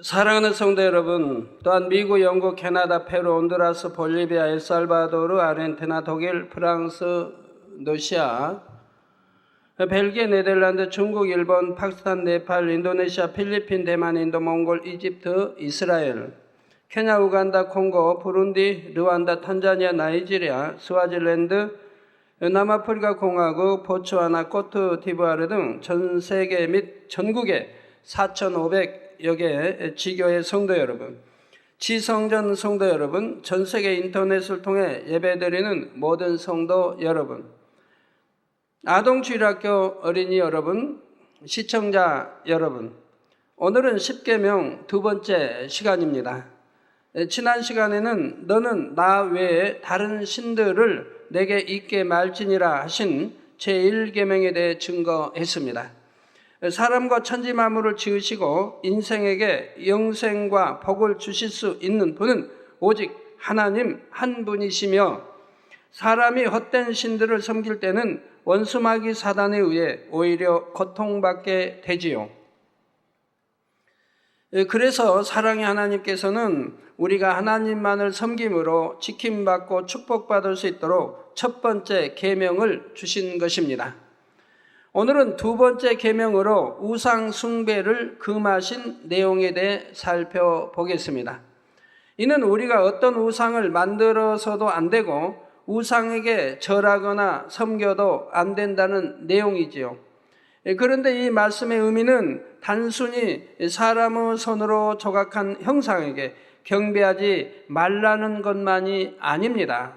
사랑하는 성도 여러분, 또한 미국, 영국, 캐나다, 페루, 온두라스, 볼리비아, 엘살바도르, 아르헨티나, 독일, 프랑스, 러시아, 벨기에, 네덜란드, 중국, 일본, 파키스탄, 네팔, 인도네시아, 필리핀, 대만, 인도, 몽골, 이집트, 이스라엘, 케냐, 우간다, 콩고, 부룬디, 르완다, 탄자니아, 나이지리아, 스와질랜드, 남아프리카 공화국, 보츠와나, 코트디부아르 등 전 세계 및 전국의 4,500여 개 지교의 성도 여러분, 지성전 성도 여러분, 전 세계 인터넷을 통해 예배드리는 모든 성도 여러분, 아동주일학교 어린이 여러분, 시청자 여러분, 오늘은 십계명 두 번째 시간입니다. 지난 시간에는 너는 나 외에 다른 신들을 내게 있게 말지니라 하신 제1계명에 대해 증거했습니다. 사람과 천지 만물을 지으시고 인생에게 영생과 복을 주실 수 있는 분은 오직 하나님 한 분이시며, 사람이 헛된 신들을 섬길 때는 원수마귀 사단에 의해 오히려 고통받게 되지요. 그래서 사랑의 하나님께서는 우리가 하나님만을 섬김으로 지킴받고 축복받을 수 있도록 첫 번째 계명을 주신 것입니다. 오늘은 두 번째 계명으로 우상 숭배를 금하신 내용에 대해 살펴보겠습니다. 이는 우리가 어떤 우상을 만들어서도 안 되고 우상에게 절하거나 섬겨도 안 된다는 내용이지요. 그런데 이 말씀의 의미는 단순히 사람의 손으로 조각한 형상에게 경배하지 말라는 것만이 아닙니다.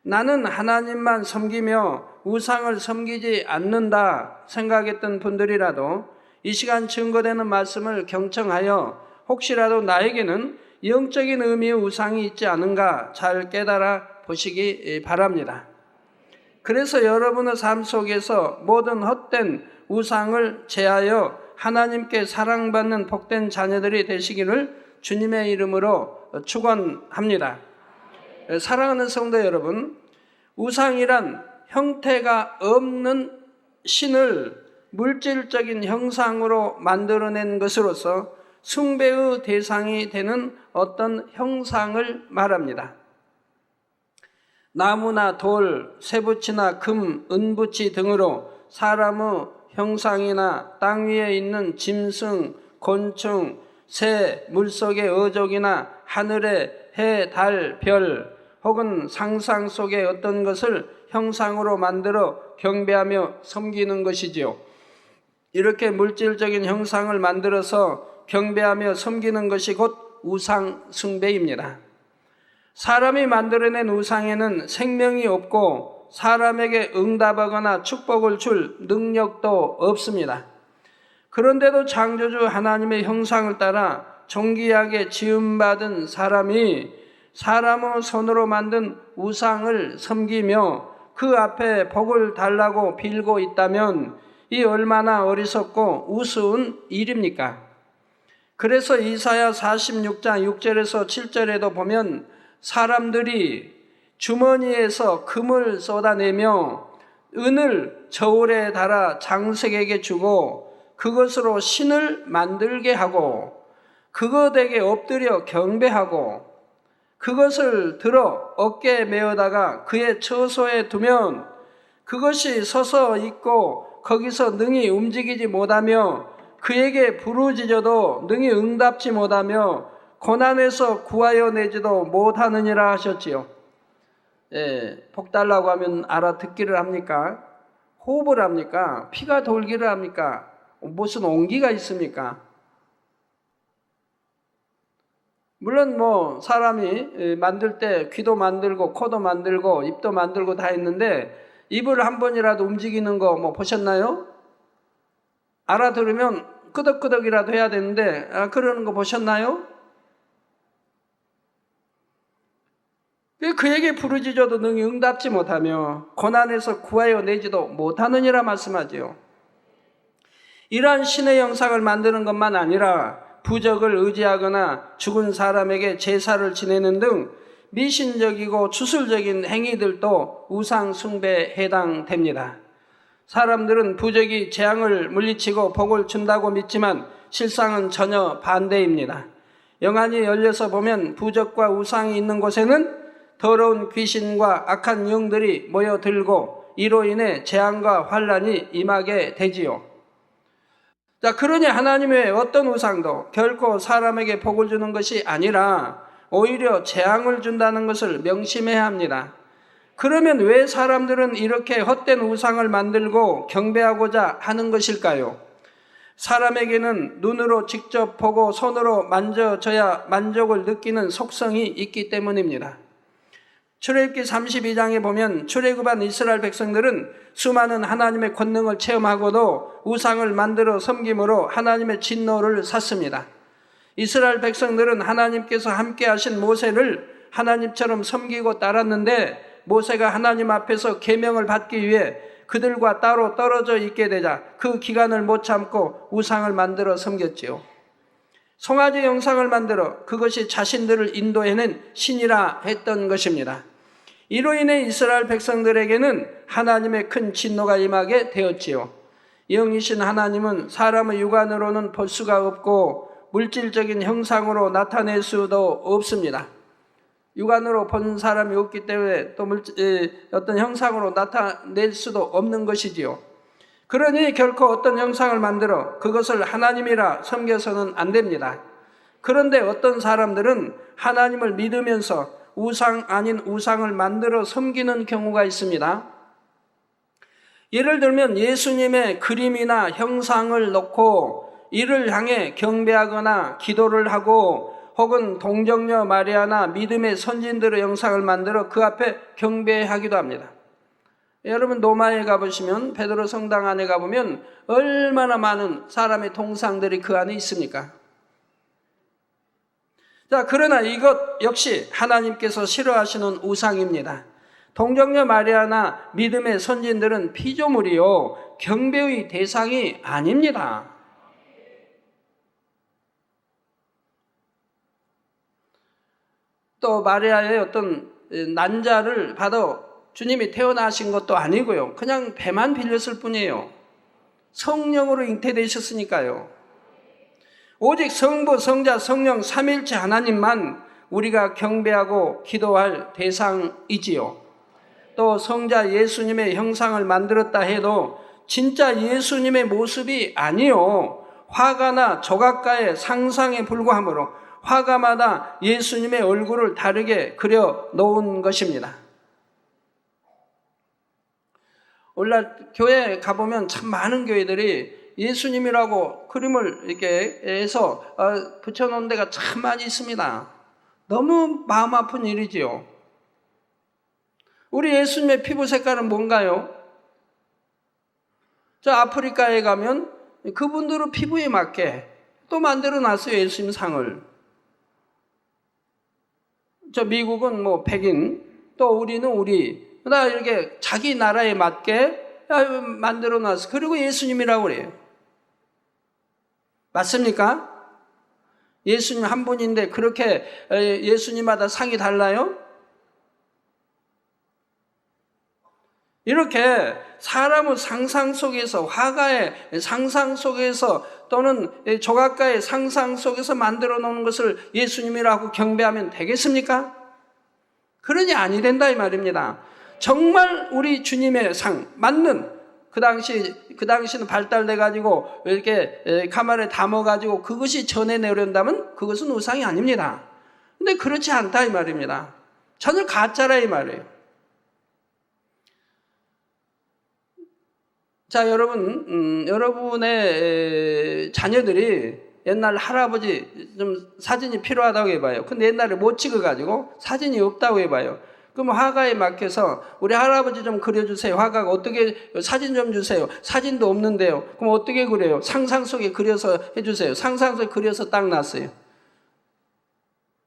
나는 하나님만 섬기며 우상을 섬기지 않는다 생각했던 분들이라도 이 시간 증거되는 말씀을 경청하여 혹시라도 나에게는 영적인 의미의 우상이 있지 않은가 잘 깨달아 보시기 바랍니다. 그래서 여러분의 삶 속에서 모든 헛된 우상을 제하여 하나님께 사랑받는 복된 자녀들이 되시기를 주님의 이름으로 축원합니다. 사랑하는 성도 여러분, 우상이란 형태가 없는 신을 물질적인 형상으로 만들어낸 것으로서 숭배의 대상이 되는 어떤 형상을 말합니다. 나무나 돌, 쇠붙이나 금, 은붙이 등으로 사람의 형상이나 땅 위에 있는 짐승, 곤충, 새, 물속의 어족이나 하늘의 해, 달, 별 혹은 상상 속의 어떤 것을 형상으로 만들어 경배하며 섬기는 것이지요. 이렇게 물질적인 형상을 만들어서 경배하며 섬기는 것이 곧 우상 숭배입니다. 사람이 만들어낸 우상에는 생명이 없고 사람에게 응답하거나 축복을 줄 능력도 없습니다. 그런데도 창조주 하나님의 형상을 따라 존귀하게 지음받은 사람이 사람의 손으로 만든 우상을 섬기며 그 앞에 복을 달라고 빌고 있다면 이 얼마나 어리석고 우스운 일입니까? 그래서 이사야 46장 6절에서 7절에도 보면 사람들이 주머니에서 금을 쏟아내며 은을 저울에 달아 장색에게 주고 그것으로 신을 만들게 하고 그것에게 엎드려 경배하고 그것을 들어 어깨에 메어다가 그의 처소에 두면 그것이 서서 있고 거기서 능히 움직이지 못하며 그에게 부르짖어도 능히 응답지 못하며 고난에서 구하여 내지도 못하느니라 하셨지요. 복 달라고 하면 알아듣기를 합니까? 호흡을 합니까? 피가 돌기를 합니까? 무슨 온기가 있습니까? 물론 사람이 만들 때 귀도 만들고 코도 만들고 입도 만들고 다 했는데 입을 한 번이라도 움직이는 거 보셨나요? 알아들으면 끄덕끄덕이라도 해야 되는데 그러는 거 보셨나요? 그에게 부르짖어도 능히 응답지 못하며 고난에서 구하여 내지도 못하느니라 말씀하지요. 이러한 신의 형상을 만드는 것만 아니라 부적을 의지하거나 죽은 사람에게 제사를 지내는 등 미신적이고 추술적인 행위들도 우상 숭배에 해당됩니다. 사람들은 부적이 재앙을 물리치고 복을 준다고 믿지만 실상은 전혀 반대입니다. 영안이 열려서 보면 부적과 우상이 있는 곳에는 더러운 귀신과 악한 영들이 모여들고 이로 인해 재앙과 환란이 임하게 되지요. 자, 그러니 하나님의 어떤 우상도 결코 사람에게 복을 주는 것이 아니라 오히려 재앙을 준다는 것을 명심해야 합니다. 그러면 왜 사람들은 이렇게 헛된 우상을 만들고 경배하고자 하는 것일까요? 사람에게는 눈으로 직접 보고 손으로 만져져야 만족을 느끼는 속성이 있기 때문입니다. 출애굽기 32장에 보면 출애굽한 이스라엘 백성들은 수많은 하나님의 권능을 체험하고도 우상을 만들어 섬김으로 하나님의 진노를 샀습니다. 이스라엘 백성들은 하나님께서 함께 하신 모세를 하나님처럼 섬기고 따랐는데 모세가 하나님 앞에서 계명을 받기 위해 그들과 따로 떨어져 있게 되자 그 기간을 못 참고 우상을 만들어 섬겼지요. 송아지 영상을 만들어 그것이 자신들을 인도해낸 신이라 했던 것입니다. 이로 인해 이스라엘 백성들에게는 하나님의 큰 진노가 임하게 되었지요. 영이신 하나님은 사람의 육안으로는 볼 수가 없고 물질적인 형상으로 나타낼 수도 없습니다. 육안으로 본 사람이 없기 때문에 또 어떤 형상으로 나타낼 수도 없는 것이지요. 그러니 결코 어떤 형상을 만들어 그것을 하나님이라 섬겨서는 안 됩니다. 그런데 어떤 사람들은 하나님을 믿으면서 우상 아닌 우상을 만들어 섬기는 경우가 있습니다. 예를 들면 예수님의 그림이나 형상을 놓고 이를 향해 경배하거나 기도를 하고 혹은 동정녀 마리아나 믿음의 선진들의 영상을 만들어 그 앞에 경배하기도 합니다. 여러분 로마에 가보시면 베드로 성당 안에 가보면 얼마나 많은 사람의 동상들이 그 안에 있습니까? 자, 그러나 이것 역시 하나님께서 싫어하시는 우상입니다. 동정녀 마리아나 믿음의 선진들은 피조물이요 경배의 대상이 아닙니다. 또 마리아의 어떤 난자를 받아 주님이 태어나신 것도 아니고요. 그냥 배만 빌렸을 뿐이에요. 성령으로 잉태되셨으니까요. 오직 성부, 성자, 성령 삼일체 하나님만 우리가 경배하고 기도할 대상이지요. 또 성자 예수님의 형상을 만들었다 해도 진짜 예수님의 모습이 아니요 화가나 조각가의 상상에 불과하므로 화가마다 예수님의 얼굴을 다르게 그려 놓은 것입니다. 오늘날 교회에 가보면 참 많은 교회들이 예수님이라고 그림을 이렇게 해서 붙여놓은 데가 참 많이 있습니다. 너무 마음 아픈 일이지요. 우리 예수님의 피부 색깔은 뭔가요? 저 아프리카에 가면 그분들은 피부에 맞게 또 만들어 놨어요. 예수님 상을. 저 미국은 뭐 백인, 또 우리는 우리, 다 이렇게 자기 나라에 맞게 만들어 놨어. 그리고 예수님이라고 그래요. 맞습니까? 예수님 한 분인데 그렇게 예수님마다 상이 달라요? 이렇게 사람의 상상 속에서, 화가의 상상 속에서 또는 조각가의 상상 속에서 만들어 놓은 것을 예수님이라고 경배하면 되겠습니까? 그러니 아니 된다 이 말입니다. 정말 우리 주님의 상 맞는 그 당시는 발달돼 가지고 이렇게 가마에 담아 가지고 그것이 전해 내려온다면 그것은 우상이 아닙니다. 근데 그렇지 않다 이 말입니다. 전혀 가짜라 이 말이에요. 자, 여러분, 여러분의 자녀들이 옛날 할아버지 좀 사진이 필요하다고 해봐요. 근데 옛날에 못 찍어가지고 사진이 없다고 해봐요. 그럼 화가에 맡겨서 우리 할아버지 좀 그려주세요. 화가가 어떻게 사진 좀 주세요. 사진도 없는데요. 그럼 어떻게 그려요? 상상 속에 그려서 해주세요. 상상 속에 그려서 딱 놨어요.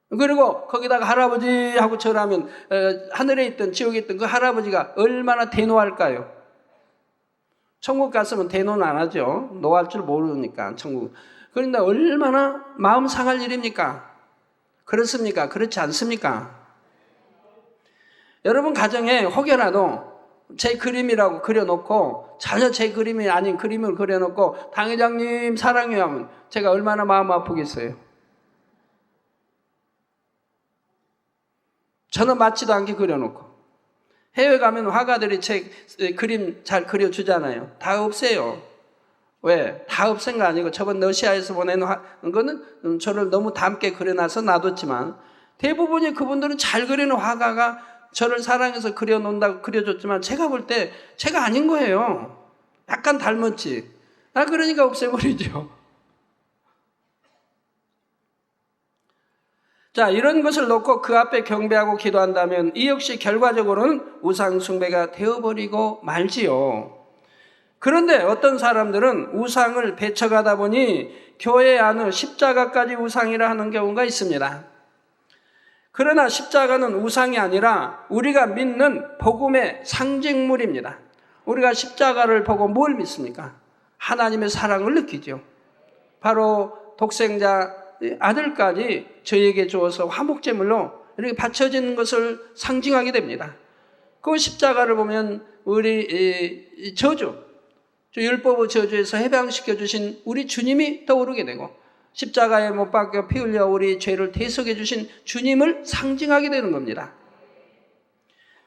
그리고 거기다가 할아버지하고 절하면 하늘에 있던 지옥에 있던 그 할아버지가 얼마나 대노할까요? 천국 갔으면 대노는 안 하죠. 노할 줄 모르니까 천국. 그런데 얼마나 마음 상할 일입니까? 그렇습니까? 그렇지 않습니까? 여러분 가정에 혹여라도 제 그림이라고 그려놓고 전혀 제 그림이 아닌 그림을 그려놓고 당회장님 사랑해요 하면 제가 얼마나 마음 아프겠어요. 전혀 맞지도 않게 그려놓고. 해외 가면 화가들이 제 그림 잘 그려주잖아요. 다 없애요. 왜? 다 없앤 거 아니고 저번 러시아에서 보낸 거는 저를 너무 닮게 그려놔서 놔뒀지만 대부분이 그분들은 잘 그리는 화가가 저를 사랑해서 그려놓는다고 그려줬지만 제가 볼 때 제가 아닌 거예요. 약간 닮았지. 그러니까 없애버리죠. 자, 이런 것을 놓고 그 앞에 경배하고 기도한다면 이 역시 결과적으로는 우상 숭배가 되어버리고 말지요. 그런데 어떤 사람들은 우상을 배척하다 보니 교회 안의 십자가까지 우상이라 하는 경우가 있습니다. 그러나 십자가는 우상이 아니라 우리가 믿는 복음의 상징물입니다. 우리가 십자가를 보고 뭘 믿습니까? 하나님의 사랑을 느끼죠. 바로 독생자 아들까지 저에게 주어서 화목제물로 이렇게 바쳐지는 것을 상징하게 됩니다. 그 십자가를 보면 우리 율법의 저주에서 해방시켜 주신 우리 주님이 떠오르게 되고 십자가에 못 박혀 피 흘려 우리 죄를 대속해 주신 주님을 상징하게 되는 겁니다.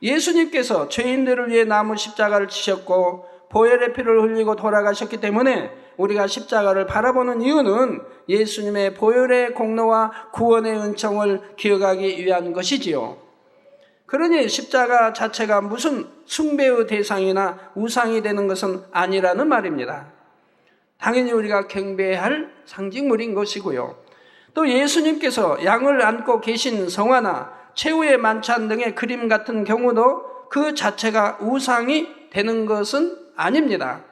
예수님께서 죄인들을 위해 나무 십자가를 지셨고 보혈의 피를 흘리고 돌아가셨기 때문에 우리가 십자가를 바라보는 이유는 예수님의 보혈의 공로와 구원의 은총을 기억하기 위한 것이지요. 그러니 십자가 자체가 무슨 숭배의 대상이나 우상이 되는 것은 아니라는 말입니다. 당연히 우리가 경배해야 할 상징물인 것이고요. 또 예수님께서 양을 안고 계신 성화나 최후의 만찬 등의 그림 같은 경우도 그 자체가 우상이 되는 것은 아닙니다.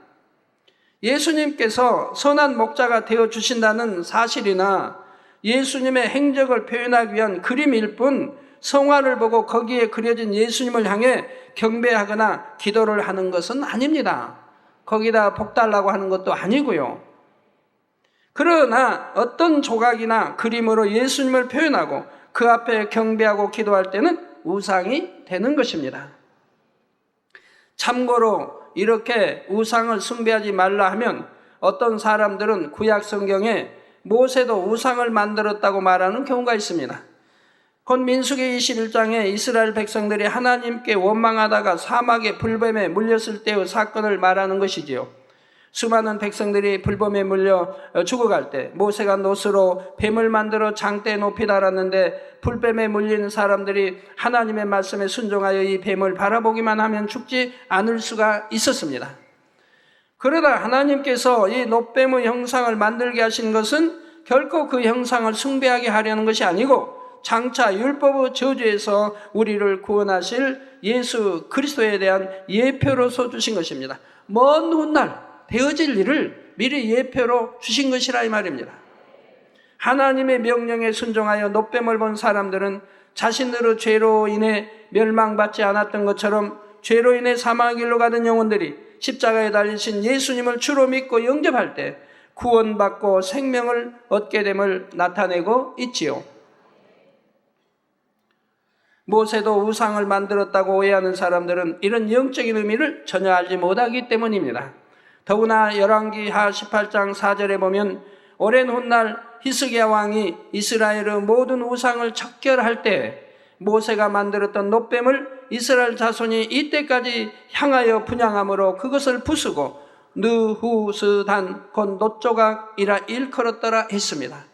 예수님께서 선한 목자가 되어주신다는 사실이나 예수님의 행적을 표현하기 위한 그림일 뿐 성화를 보고 거기에 그려진 예수님을 향해 경배하거나 기도를 하는 것은 아닙니다. 거기다 복 달라고 하는 것도 아니고요. 그러나 어떤 조각이나 그림으로 예수님을 표현하고 그 앞에 경배하고 기도할 때는 우상이 되는 것입니다. 참고로 이렇게 우상을 숭배하지 말라 하면 어떤 사람들은 구약 성경에 모세도 우상을 만들었다고 말하는 경우가 있습니다. 곧 민수기 21장에 이스라엘 백성들이 하나님께 원망하다가 사막의 불뱀에 물렸을 때의 사건을 말하는 것이지요. 수많은 백성들이 불뱀에 물려 죽어갈 때 모세가 놋으로 뱀을 만들어 장대에 높이 달았는데 불뱀에 물린 사람들이 하나님의 말씀에 순종하여 이 뱀을 바라보기만 하면 죽지 않을 수가 있었습니다. 그러다 하나님께서 이 놋뱀의 형상을 만들게 하신 것은 결코 그 형상을 숭배하게 하려는 것이 아니고 장차 율법의 저주에서 우리를 구원하실 예수 그리스도에 대한 예표로서 주신 것입니다. 먼 훗날 되어질 일을 미리 예표로 주신 것이라 이 말입니다. 하나님의 명령에 순종하여 놋뱀을 본 사람들은 자신들의 죄로 인해 멸망받지 않았던 것처럼 죄로 인해 사망의 길로 가던 영혼들이 십자가에 달리신 예수님을 주로 믿고 영접할 때 구원받고 생명을 얻게 됨을 나타내고 있지요. 모세도 우상을 만들었다고 오해하는 사람들은 이런 영적인 의미를 전혀 알지 못하기 때문입니다. 더구나 열왕기하 18장 4절에 보면 오랜 훗날 히스기야 왕이 이스라엘의 모든 우상을 척결할 때 모세가 만들었던 놋뱀을 이스라엘 자손이 이때까지 향하여 분향함으로 그것을 부수고 느후스단 곧 놋조각이라 일컬었더라 했습니다.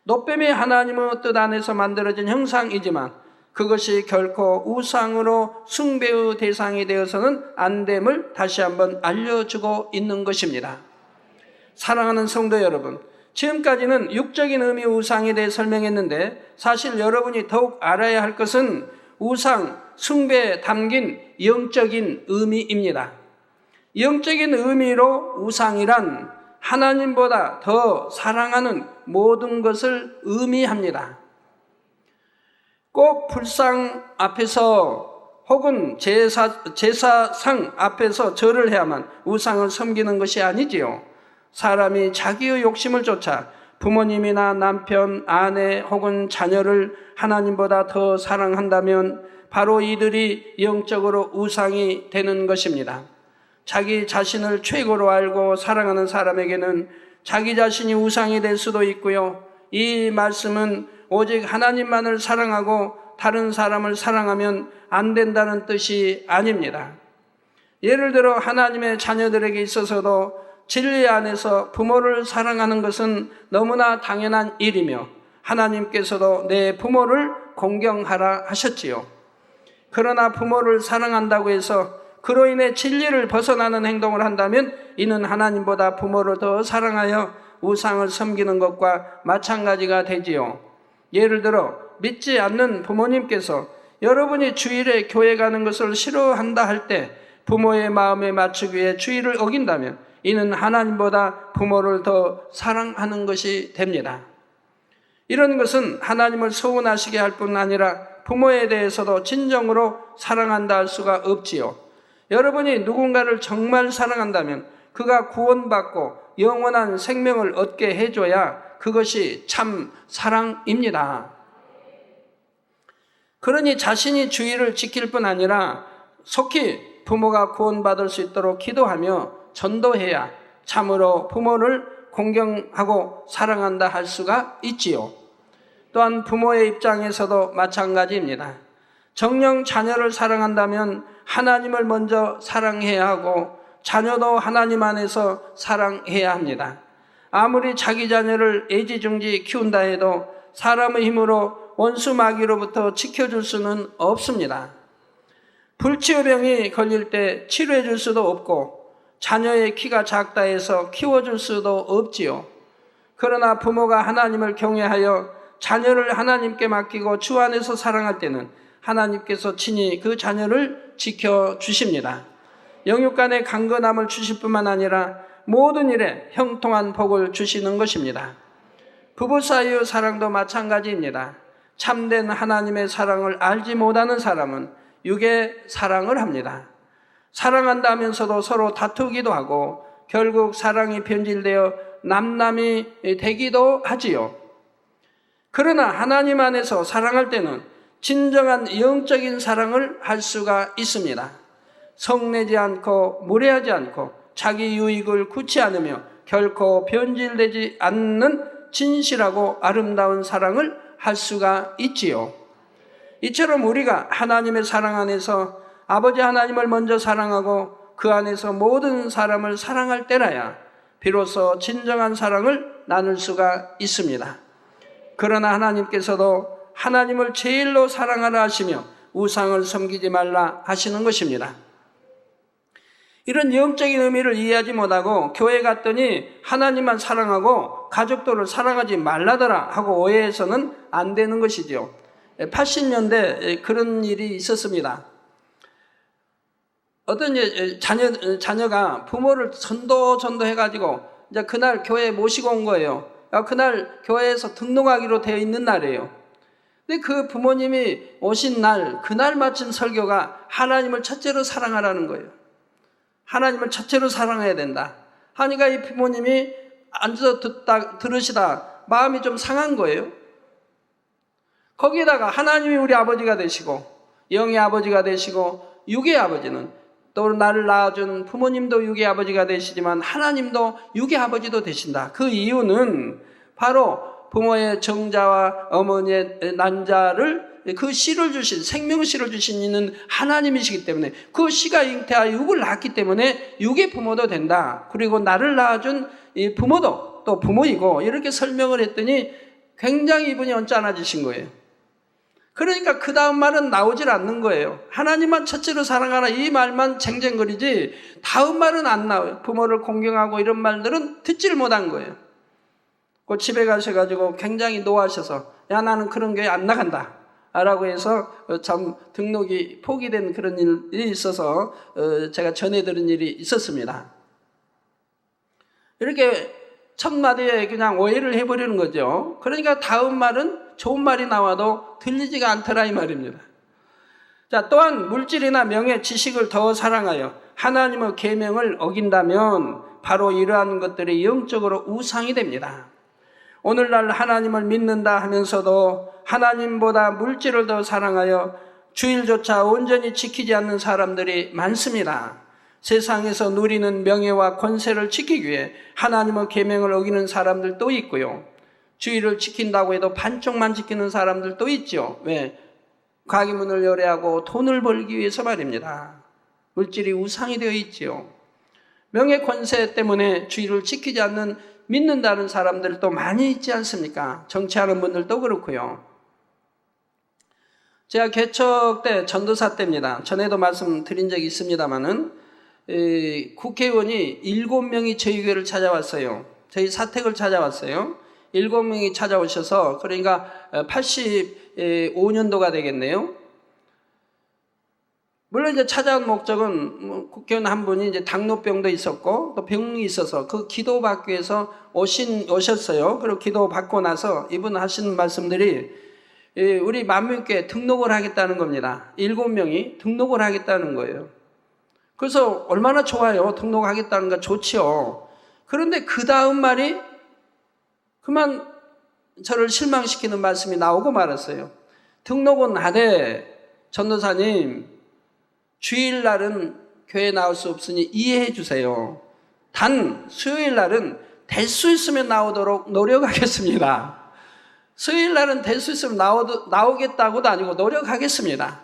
놋뱀이 하나님의 뜻 안에서 만들어진 형상이지만 그것이 결코 우상으로 숭배의 대상이 되어서는 안 됨을 다시 한번 알려주고 있는 것입니다. 사랑하는 성도 여러분, 지금까지는 육적인 의미의 우상에 대해 설명했는데 사실 여러분이 더욱 알아야 할 것은 우상, 숭배에 담긴 영적인 의미입니다. 영적인 의미로 우상이란 하나님보다 더 사랑하는 모든 것을 의미합니다. 꼭 불상 앞에서 혹은 제사상 앞에서 절을 해야만 우상을 섬기는 것이 아니지요. 사람이 자기의 욕심을 쫓아 부모님이나 남편, 아내 혹은 자녀를 하나님보다 더 사랑한다면 바로 이들이 영적으로 우상이 되는 것입니다. 자기 자신을 최고로 알고 사랑하는 사람에게는 자기 자신이 우상이 될 수도 있고요. 이 말씀은 오직 하나님만을 사랑하고 다른 사람을 사랑하면 안 된다는 뜻이 아닙니다. 예를 들어 하나님의 자녀들에게 있어서도 진리 안에서 부모를 사랑하는 것은 너무나 당연한 일이며 하나님께서도 내 부모를 공경하라 하셨지요. 그러나 부모를 사랑한다고 해서 그로 인해 진리를 벗어나는 행동을 한다면 이는 하나님보다 부모를 더 사랑하여 우상을 섬기는 것과 마찬가지가 되지요. 예를 들어 믿지 않는 부모님께서 여러분이 주일에 교회 가는 것을 싫어한다 할 때 부모의 마음에 맞추기 위해 주일을 어긴다면 이는 하나님보다 부모를 더 사랑하는 것이 됩니다. 이런 것은 하나님을 서운하시게 할 뿐 아니라 부모에 대해서도 진정으로 사랑한다 할 수가 없지요. 여러분이 누군가를 정말 사랑한다면 그가 구원받고 영원한 생명을 얻게 해줘야 그것이 참 사랑입니다. 그러니 자신이 주의를 지킬 뿐 아니라 속히 부모가 구원받을 수 있도록 기도하며 전도해야 참으로 부모를 공경하고 사랑한다 할 수가 있지요. 또한 부모의 입장에서도 마찬가지입니다. 정녕 자녀를 사랑한다면 하나님을 먼저 사랑해야 하고 자녀도 하나님 안에서 사랑해야 합니다. 아무리 자기 자녀를 애지중지 키운다 해도 사람의 힘으로 원수 마귀로부터 지켜줄 수는 없습니다. 불치병이 걸릴 때 치료해 줄 수도 없고 자녀의 키가 작다 해서 키워줄 수도 없지요. 그러나 부모가 하나님을 경외하여 자녀를 하나님께 맡기고 주 안에서 사랑할 때는 하나님께서 친히 그 자녀를 지켜주십니다. 영육간의 강건함을 주실 뿐만 아니라 모든 일에 형통한 복을 주시는 것입니다. 부부 사이의 사랑도 마찬가지입니다. 참된 하나님의 사랑을 알지 못하는 사람은 육의 사랑을 합니다. 사랑한다 하면서도 서로 다투기도 하고 결국 사랑이 변질되어 남남이 되기도 하지요. 그러나 하나님 안에서 사랑할 때는 진정한 영적인 사랑을 할 수가 있습니다. 성내지 않고 무례하지 않고 자기 유익을 구치 않으며 결코 변질되지 않는 진실하고 아름다운 사랑을 할 수가 있지요. 이처럼 우리가 하나님의 사랑 안에서 아버지 하나님을 먼저 사랑하고 그 안에서 모든 사람을 사랑할 때라야 비로소 진정한 사랑을 나눌 수가 있습니다. 그러나 하나님께서도 하나님을 제일로 사랑하라 하시며 우상을 섬기지 말라 하시는 것입니다. 이런 영적인 의미를 이해하지 못하고 교회 갔더니 하나님만 사랑하고 가족들을 사랑하지 말라더라 하고 오해해서는 안 되는 것이죠. 80년대 그런 일이 있었습니다. 어떤 자녀가 부모를 전도해가지고 이제 그날 교회에 모시고 온 거예요. 그날 교회에서 등록하기로 되어 있는 날이에요. 근데 그 부모님이 오신 날, 그날 마친 설교가 하나님을 첫째로 사랑하라는 거예요. 하나님을 첫째로 사랑해야 된다 하니까 이 부모님이 앉아서 들으시다 마음이 좀 상한 거예요. 거기에다가 하나님이 우리 아버지가 되시고 영의 아버지가 되시고 육의 아버지는 또 나를 낳아준 부모님도 육의 아버지가 되시지만 하나님도 육의 아버지도 되신다. 그 이유는 바로 부모의 정자와 어머니의 난자를 그 씨를 주신 생명의 씨를 주신 이는 하나님이시기 때문에 그 씨가 잉태하여 육을 낳았기 때문에 육의 부모도 된다. 그리고 나를 낳아준 이 부모도 또 부모이고 이렇게 설명을 했더니 굉장히 이분이 언짢아지신 거예요. 그러니까 그 다음 말은 나오질 않는 거예요. 하나님만 첫째로 사랑하라 이 말만 쟁쟁거리지 다음 말은 안 나와요. 부모를 공경하고 이런 말들은 듣지를 못한 거예요. 그 집에 가셔가지고 굉장히 노하셔서 야 나는 그런 교회 안 나간다 라고 해서 참 등록이 포기된 그런 일이 있어서 제가 전해드린 일이 있었습니다. 이렇게 첫 마디에 그냥 오해를 해버리는 거죠. 그러니까 다음 말은 좋은 말이 나와도 들리지가 않더라 이 말입니다. 자, 또한 물질이나 명예, 지식을 더 사랑하여 하나님의 계명을 어긴다면 바로 이러한 것들이 영적으로 우상이 됩니다. 오늘날 하나님을 믿는다 하면서도 하나님보다 물질을 더 사랑하여 주일조차 온전히 지키지 않는 사람들이 많습니다. 세상에서 누리는 명예와 권세를 지키기 위해 하나님의 계명을 어기는 사람들도 있고요. 주일을 지킨다고 해도 반쪽만 지키는 사람들도 있죠. 왜? 가게문을 열애하고 돈을 벌기 위해서 말입니다. 물질이 우상이 되어 있지요. 명예 권세 때문에 주일을 지키지 않는 믿는다는 사람들도 많이 있지 않습니까? 정치하는 분들도 그렇고요. 제가 개척 때 전도사 때입니다. 전에도 말씀드린 적이 있습니다마는 국회의원이 7명이 저희 교회를 찾아왔어요. 저희 사택을 찾아왔어요. 7명이 찾아오셔서 그러니까 85년도가 되겠네요. 물론 이제 찾아온 목적은 국회의원 한 분이 이제 당뇨병도 있었고 또 병이 있어서 그 기도받기 위해서 오셨어요. 그리고 기도받고 나서 이분 하시는 말씀들이 우리 만민교회 등록을 하겠다는 겁니다. 7명이 등록을 하겠다는 거예요. 그래서 얼마나 좋아요. 등록하겠다는 거 좋지요. 그런데 그 다음 말이 그만 저를 실망시키는 말씀이 나오고 말았어요. 등록은 하되 전도사님 주일날은 교회에 나올 수 없으니 이해해 주세요. 단 수요일날은 될 수 있으면 나오도록 노력하겠습니다. 수요일날은 될 수 있으면 나오겠다고도 아니고 노력하겠습니다.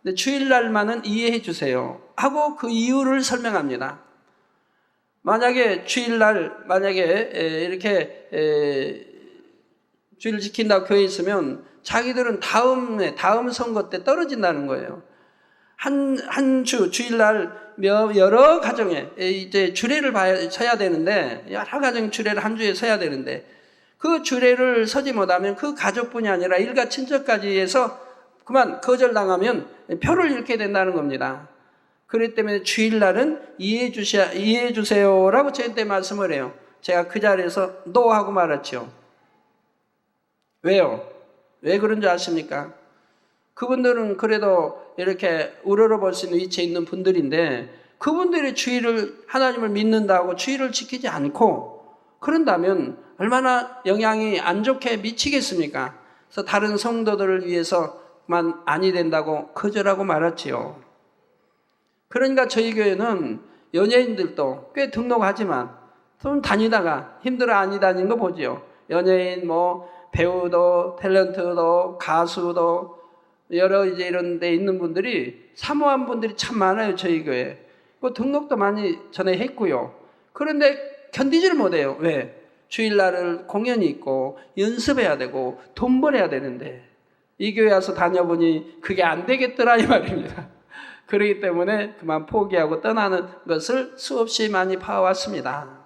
근데 주일날만은 이해해 주세요 하고 그 이유를 설명합니다. 만약에 주일날 이렇게 주일 지킨다고 교회에 있으면 자기들은 다음 선거 때 떨어진다는 거예요. 주일날 여러 가정에 이제 주례를 서야 되는데, 여러 가정 주례를 한 주에 서야 되는데, 그 주례를 서지 못하면 그 가족뿐이 아니라 일가 친척까지 해서 그만 거절당하면 표를 잃게 된다는 겁니다. 그렇기 때문에 주일날은 이해해 주세요라고 저한테 말씀을 해요. 제가 그 자리에서 노 하고 말았죠. 왜요? 왜 그런 줄 아십니까? 그분들은 그래도 이렇게 우러러볼 수 있는 위치에 있는 분들인데 그분들이 주일을 하나님을 믿는다고 주일을 지키지 않고 그런다면 얼마나 영향이 안 좋게 미치겠습니까? 그래서 다른 성도들을 위해서만 아니 된다고 거절하고 말았지요. 그러니까 저희 교회는 연예인들도 꽤 등록하지만 좀 다니다가 힘들어 안 다니는 거 보지요. 연예인 배우도 탤런트도 가수도 여러 이제 이런 데 있는 분들이 사모한 분들이 참 많아요. 저희 교회. 그 등록도 많이 전에 했고요. 그런데 견디지를 못해요. 왜? 주일날을 공연이 있고 연습해야 되고 돈 벌어야 되는데 이 교회 와서 다녀보니 그게 안 되겠더라 이 말입니다. 그렇기 때문에 그만 포기하고 떠나는 것을 수없이 많이 봐왔습니다.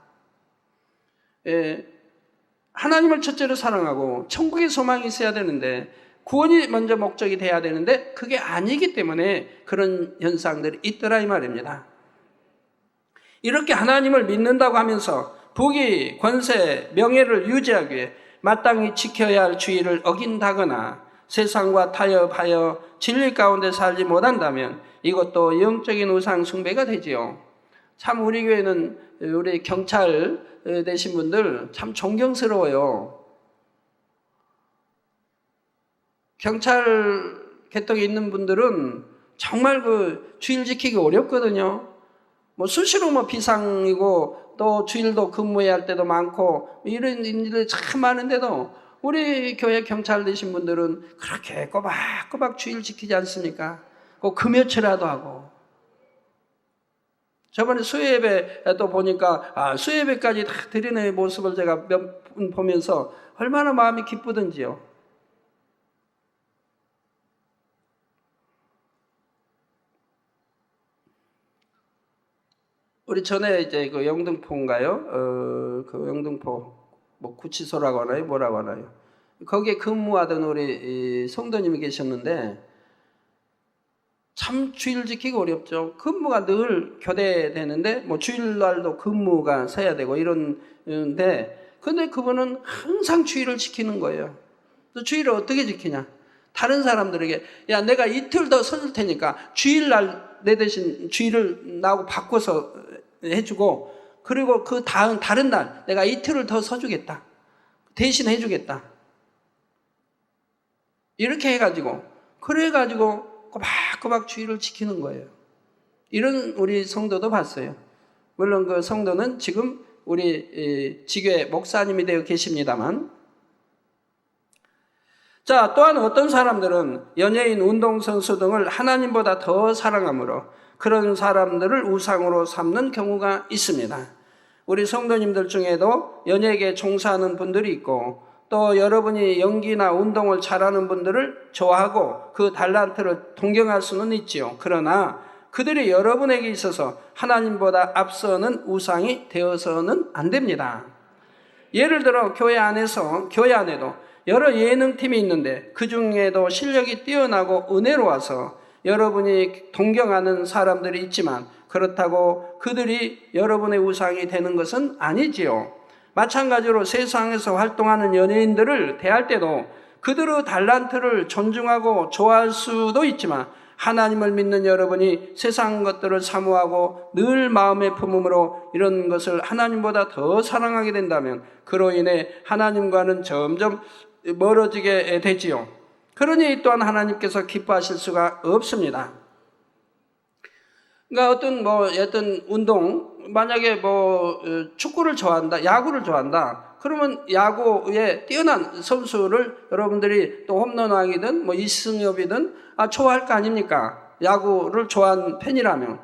하나님을 첫째로 사랑하고 천국의 소망이 있어야 되는데 구원이 먼저 목적이 돼야 되는데 그게 아니기 때문에 그런 현상들이 있더라 이 말입니다. 이렇게 하나님을 믿는다고 하면서 부귀, 권세, 명예를 유지하기 위해 마땅히 지켜야 할 주의를 어긴다거나 세상과 타협하여 진리 가운데 살지 못한다면 이것도 영적인 우상 숭배가 되지요. 참 우리 교회는 우리 경찰 되신 분들 참 존경스러워요. 경찰 계통에 있는 분들은 정말 그 주일 지키기 어렵거든요. 수시로 비상이고 또 주일도 근무해야 할 때도 많고 이런 일들이 참 많은데도 우리 교회 경찰 되신 분들은 그렇게 꼬박꼬박 주일 지키지 않습니까? 꼭 금요철이라도 하고. 저번에 수요예배도 보니까 수요예배까지 다 드리는 모습을 제가 몇 분 보면서 얼마나 마음이 기쁘던지요. 우리 전에 이제 그 영등포인가요? 그 영등포 구치소라고 하나요? 뭐라고 하나요? 거기에 근무하던 우리 성도님이 계셨는데 참 주일 지키기 어렵죠. 근무가 늘 교대되는데 주일날도 근무가 서야 되고 이런데 근데 그분은 항상 주일을 지키는 거예요. 또 주일을 어떻게 지키냐? 다른 사람들에게 야 내가 이틀 더 서줄 테니까 주일날 내 대신 주일을 나하고 바꿔서 해주고 그리고 그 다른 날 내가 이틀을 더 서주겠다. 대신 해주겠다. 이렇게 해가지고 그래가지고 꼬박꼬박 주의를 지키는 거예요. 이런 우리 성도도 봤어요. 물론 그 성도는 지금 우리 지교회 목사님이 되어 계십니다만, 자, 또한 어떤 사람들은 연예인, 운동선수 등을 하나님보다 더 사랑하므로 그런 사람들을 우상으로 삼는 경우가 있습니다. 우리 성도님들 중에도 연예계에 종사하는 분들이 있고, 또 여러분이 연기나 운동을 잘하는 분들을 좋아하고 그 달란트를 동경할 수는 있지요. 그러나 그들이 여러분에게 있어서 하나님보다 앞서는 우상이 되어서는 안 됩니다. 예를 들어 교회 안에도 여러 예능팀이 있는데 그 중에도 실력이 뛰어나고 은혜로워서 여러분이 동경하는 사람들이 있지만, 그렇다고 그들이 여러분의 우상이 되는 것은 아니지요. 마찬가지로 세상에서 활동하는 연예인들을 대할 때도 그들의 달란트를 존중하고 좋아할 수도 있지만, 하나님을 믿는 여러분이 세상 것들을 사모하고 늘 마음에 품음으로 이런 것을 하나님보다 더 사랑하게 된다면 그로 인해 하나님과는 점점 멀어지게 되지요. 그러니 또한 하나님께서 기뻐하실 수가 없습니다. 그러니까 어떤 운동, 만약에 축구를 좋아한다, 야구를 좋아한다, 그러면 야구에 뛰어난 선수를 여러분들이 또 홈런왕이든 이승엽이든 좋아할 거 아닙니까? 야구를 좋아하는 팬이라면.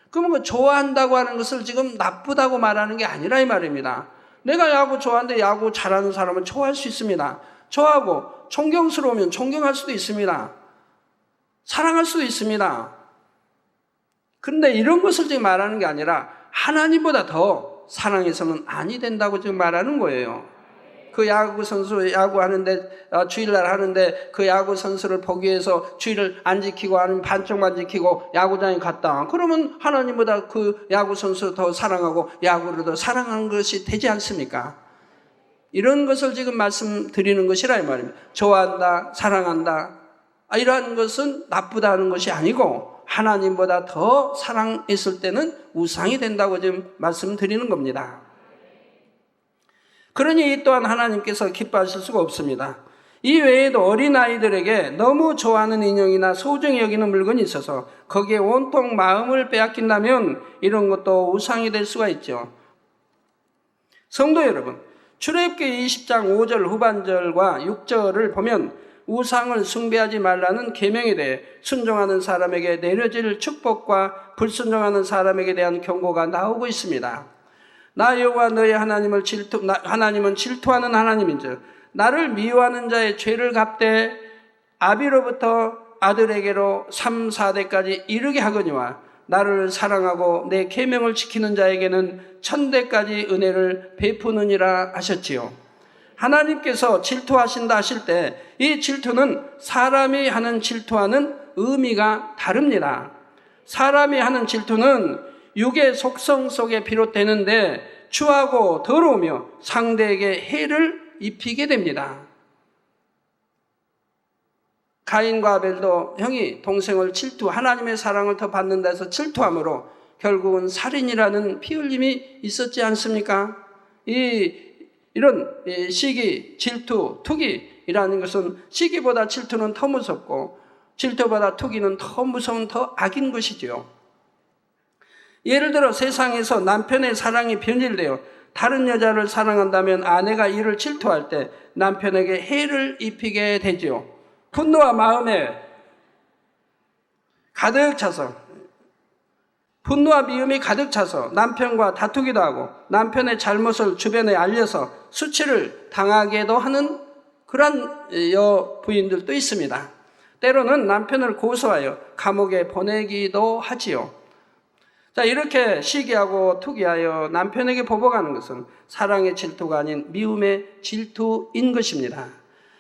그러면 그 좋아한다고 하는 것을 지금 나쁘다고 말하는 게 아니라 이 말입니다. 내가 야구 좋아하는데 야구 잘하는 사람은 좋아할 수 있습니다. 좋아하고 존경스러우면 존경할 수도 있습니다. 사랑할 수도 있습니다. 그런데 이런 것을 지금 말하는 게 아니라 하나님보다 더 사랑해서는 아니 된다고 지금 말하는 거예요. 그 야구 선수 야구하는데 주일날 하는데 그 야구 선수를 보기 위해서 주일을 안 지키고 아니면 반쪽만 지키고 야구장에 갔다. 그러면 하나님보다 그 야구 선수 더 사랑하고 야구를 더 사랑하는 것이 되지 않습니까? 이런 것을 지금 말씀드리는 것이라 이 말입니다. 좋아한다, 사랑한다, 이러한 것은 나쁘다는 것이 아니고 하나님보다 더 사랑했을 때는 우상이 된다고 지금 말씀드리는 겁니다. 그러니 이 또한 하나님께서 기뻐하실 수가 없습니다. 이 외에도 어린아이들에게 너무 좋아하는 인형이나 소중히 여기는 물건이 있어서 거기에 온통 마음을 빼앗긴다면 이런 것도 우상이 될 수가 있죠. 성도 여러분, 출애굽기 20장 5절 후반절과 6절을 보면 우상을 숭배하지 말라는 계명에 대해 순종하는 사람에게 내려질 축복과 불순종하는 사람에게 대한 경고가 나오고 있습니다. 나 여호와 너의 하나님은 질투하는 하나님인즉 나를 미워하는 자의 죄를 갚되 아비로부터 아들에게로 3, 4대까지 이르게 하거니와 나를 사랑하고 내 계명을 지키는 자에게는 1000대까지 은혜를 베푸느니라 하셨지요. 하나님께서 질투하신다 하실 때 이 질투는 사람이 하는 질투와는 의미가 다릅니다. 사람이 하는 질투는 육의 속성 속에 비롯되는데 추하고 더러우며 상대에게 해를 입히게 됩니다. 가인과 아벨도 형이 동생을 하나님의 사랑을 더 받는다 해서 질투함으로 결국은 살인이라는 피 흘림이 있었지 않습니까? 이런 시기, 질투, 투기이라는 것은 시기보다 질투는 더 무섭고 질투보다 투기는 더 무서운 더 악인 것이지요. 예를 들어 세상에서 남편의 사랑이 변질되어 다른 여자를 사랑한다면 아내가 이를 질투할 때 남편에게 해를 입히게 되지요. 분노와 마음에 가득 차서 분노와 미움이 가득 차서 남편과 다투기도 하고 남편의 잘못을 주변에 알려서 수치를 당하게도 하는 그런 여부인들도 있습니다. 때로는 남편을 고소하여 감옥에 보내기도 하지요. 자, 이렇게 시기하고 투기하여 남편에게 보복하는 것은 사랑의 질투가 아닌 미움의 질투인 것입니다.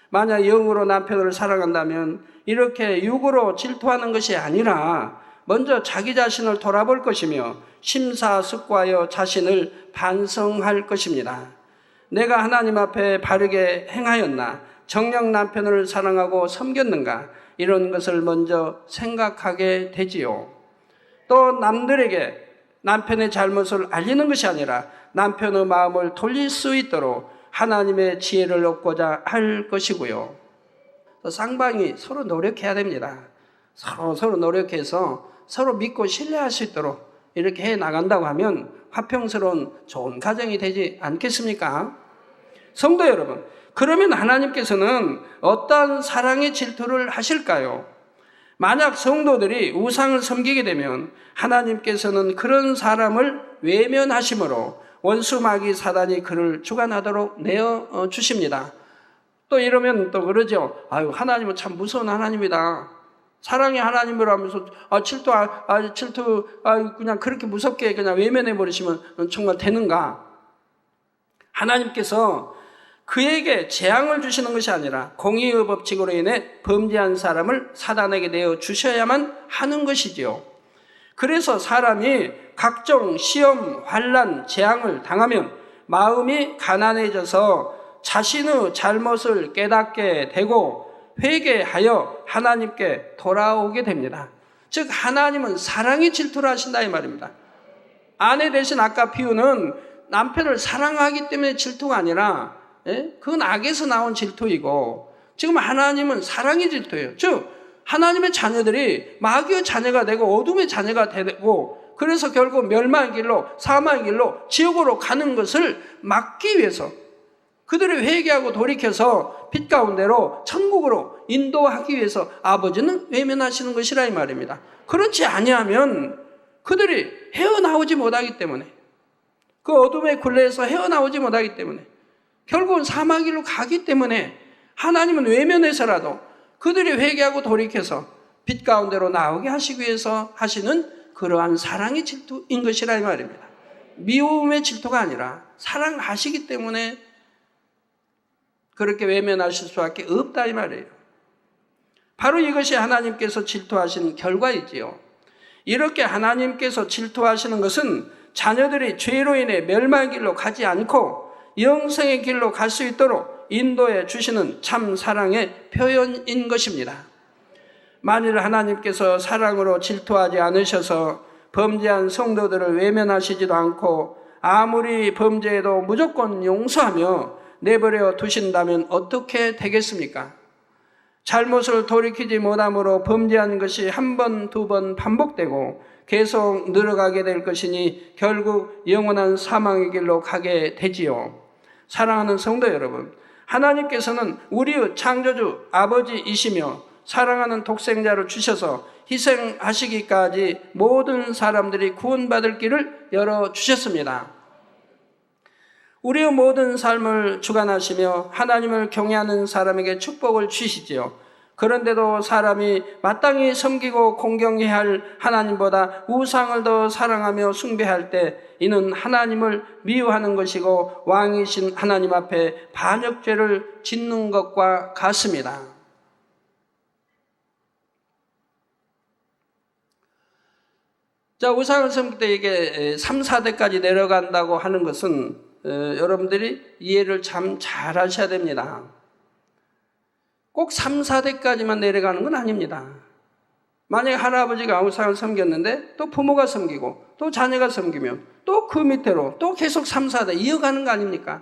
만약 영으로 남편을 사랑한다면 이렇게 육으로 질투하는 것이 아니라 먼저 자기 자신을 돌아볼 것이며 심사숙고하여 자신을 반성할 것입니다. 내가 하나님 앞에 바르게 행하였나? 정녕 남편을 사랑하고 섬겼는가? 이런 것을 먼저 생각하게 되지요. 또 남들에게 남편의 잘못을 알리는 것이 아니라 남편의 마음을 돌릴 수 있도록 하나님의 지혜를 얻고자 할 것이고요. 또 쌍방이 서로 노력해야 됩니다. 서로 노력해서 서로 믿고 신뢰할 수 있도록 이렇게 해 나간다고 하면 화평스러운 좋은 가정이 되지 않겠습니까? 성도 여러분, 그러면 하나님께서는 어떠한 사랑의 질투를 하실까요? 만약 성도들이 우상을 섬기게 되면 하나님께서는 그런 사람을 외면하심으로 원수 마귀 사단이 그를 주관하도록 내어 주십니다. 또 이러면 또 그러죠. 아유, 하나님은 참 무서운 하나님이다. 사랑의 하나님을 하면서 질투 그냥 그렇게 무섭게 그냥 외면해 버리시면 정말 되는가? 하나님께서 그에게 재앙을 주시는 것이 아니라 공의의 법칙으로 인해 범죄한 사람을 사단에게 내어 주셔야만 하는 것이지요. 그래서 사람이 각종 시험, 환난, 재앙을 당하면 마음이 가난해져서 자신의 잘못을 깨닫게 되고 회개하여 하나님께 돌아오게 됩니다. 즉 하나님은 사랑의 질투를 하신다 이 말입니다. 아내 대신 아까 비유는 남편을 사랑하기 때문에 질투가 아니라 그건 악에서 나온 질투이고 지금 하나님은 사랑의 질투예요. 즉 하나님의 자녀들이 마귀의 자녀가 되고 어둠의 자녀가 되고 그래서 결국 멸망의 길로 사망의 길로 지옥으로 가는 것을 막기 위해서 그들이 회개하고 돌이켜서 빛 가운데로 천국으로 인도하기 위해서 아버지는 외면하시는 것이라 이 말입니다. 그렇지 아니하면 그들이 헤어나오지 못하기 때문에 그 어둠의 굴레에서 헤어나오지 못하기 때문에 결국은 사망의 길로 가기 때문에 하나님은 외면해서라도 그들이 회개하고 돌이켜서 빛 가운데로 나오게 하시기 위해서 하시는 그러한 사랑의 질투인 것이라 이 말입니다. 미움의 질투가 아니라 사랑하시기 때문에 그렇게 외면하실 수밖에 없다 이 말이에요. 바로 이것이 하나님께서 질투하신 결과이지요. 이렇게 하나님께서 질투하시는 것은 자녀들이 죄로 인해 멸망의 길로 가지 않고 영생의 길로 갈 수 있도록 인도해 주시는 참 사랑의 표현인 것입니다. 만일 하나님께서 사랑으로 질투하지 않으셔서 범죄한 성도들을 외면하시지도 않고 아무리 범죄해도 무조건 용서하며 내버려 두신다면 어떻게 되겠습니까? 잘못을 돌이키지 못함으로 범죄한 것이 한 번, 두 번 반복되고 계속 늘어가게 될 것이니 결국 영원한 사망의 길로 가게 되지요. 사랑하는 성도 여러분, 하나님께서는 우리의 창조주 아버지이시며 사랑하는 독생자를 주셔서 희생하시기까지 모든 사람들이 구원받을 길을 열어주셨습니다. 우리의 모든 삶을 주관하시며 하나님을 경외하는 사람에게 축복을 주시지요. 그런데도 사람이 마땅히 섬기고 공경해야 할 하나님보다 우상을 더 사랑하며 숭배할 때 이는 하나님을 미워하는 것이고 왕이신 하나님 앞에 반역죄를 짓는 것과 같습니다. 자, 우상을 섬길 때 이게 3, 4대까지 내려간다고 하는 것은 여러분들이 이해를 참 잘 하셔야 됩니다. 꼭 3, 4대까지만 내려가는 건 아닙니다. 만약에 할아버지가 우상을 섬겼는데 또 부모가 섬기고 또 자녀가 섬기면 또 그 밑으로 또 계속 3, 4대 이어가는 거 아닙니까?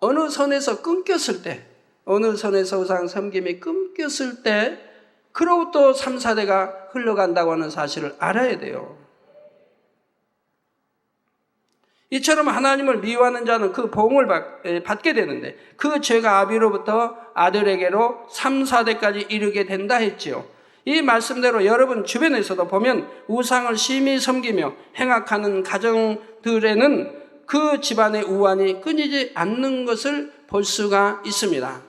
어느 선에서 끊겼을 때, 어느 선에서 우상 섬김이 끊겼을 때 그로부터 3, 4대가 흘러간다고 하는 사실을 알아야 돼요. 이처럼 하나님을 미워하는 자는 그 보응을 받게 되는데 그 죄가 아비로부터 아들에게로 3, 4대까지 이르게 된다 했지요. 이 말씀대로 여러분 주변에서도 보면 우상을 심히 섬기며 행악하는 가정들에는 그 집안의 우환이 끊이지 않는 것을 볼 수가 있습니다.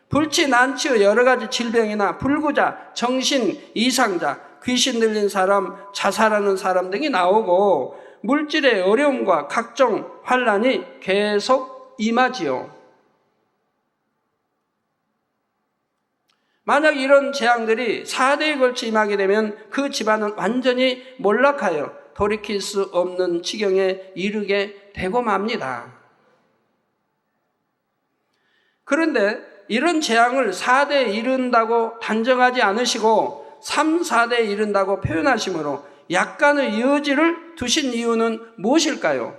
불치, 난치의 여러 가지 질병이나 불구자, 정신 이상자, 귀신 들린 사람, 자살하는 사람 등이 나오고 물질의 어려움과 각종 환난이 계속 임하지요. 만약 이런 재앙들이 4대에 걸쳐 임하게 되면 그 집안은 완전히 몰락하여 돌이킬 수 없는 지경에 이르게 되고 맙니다. 그런데 이런 재앙을 4대에 이른다고 단정하지 않으시고 3, 4대에 이른다고 표현하시므로 약간의 여지를 두신 이유는 무엇일까요?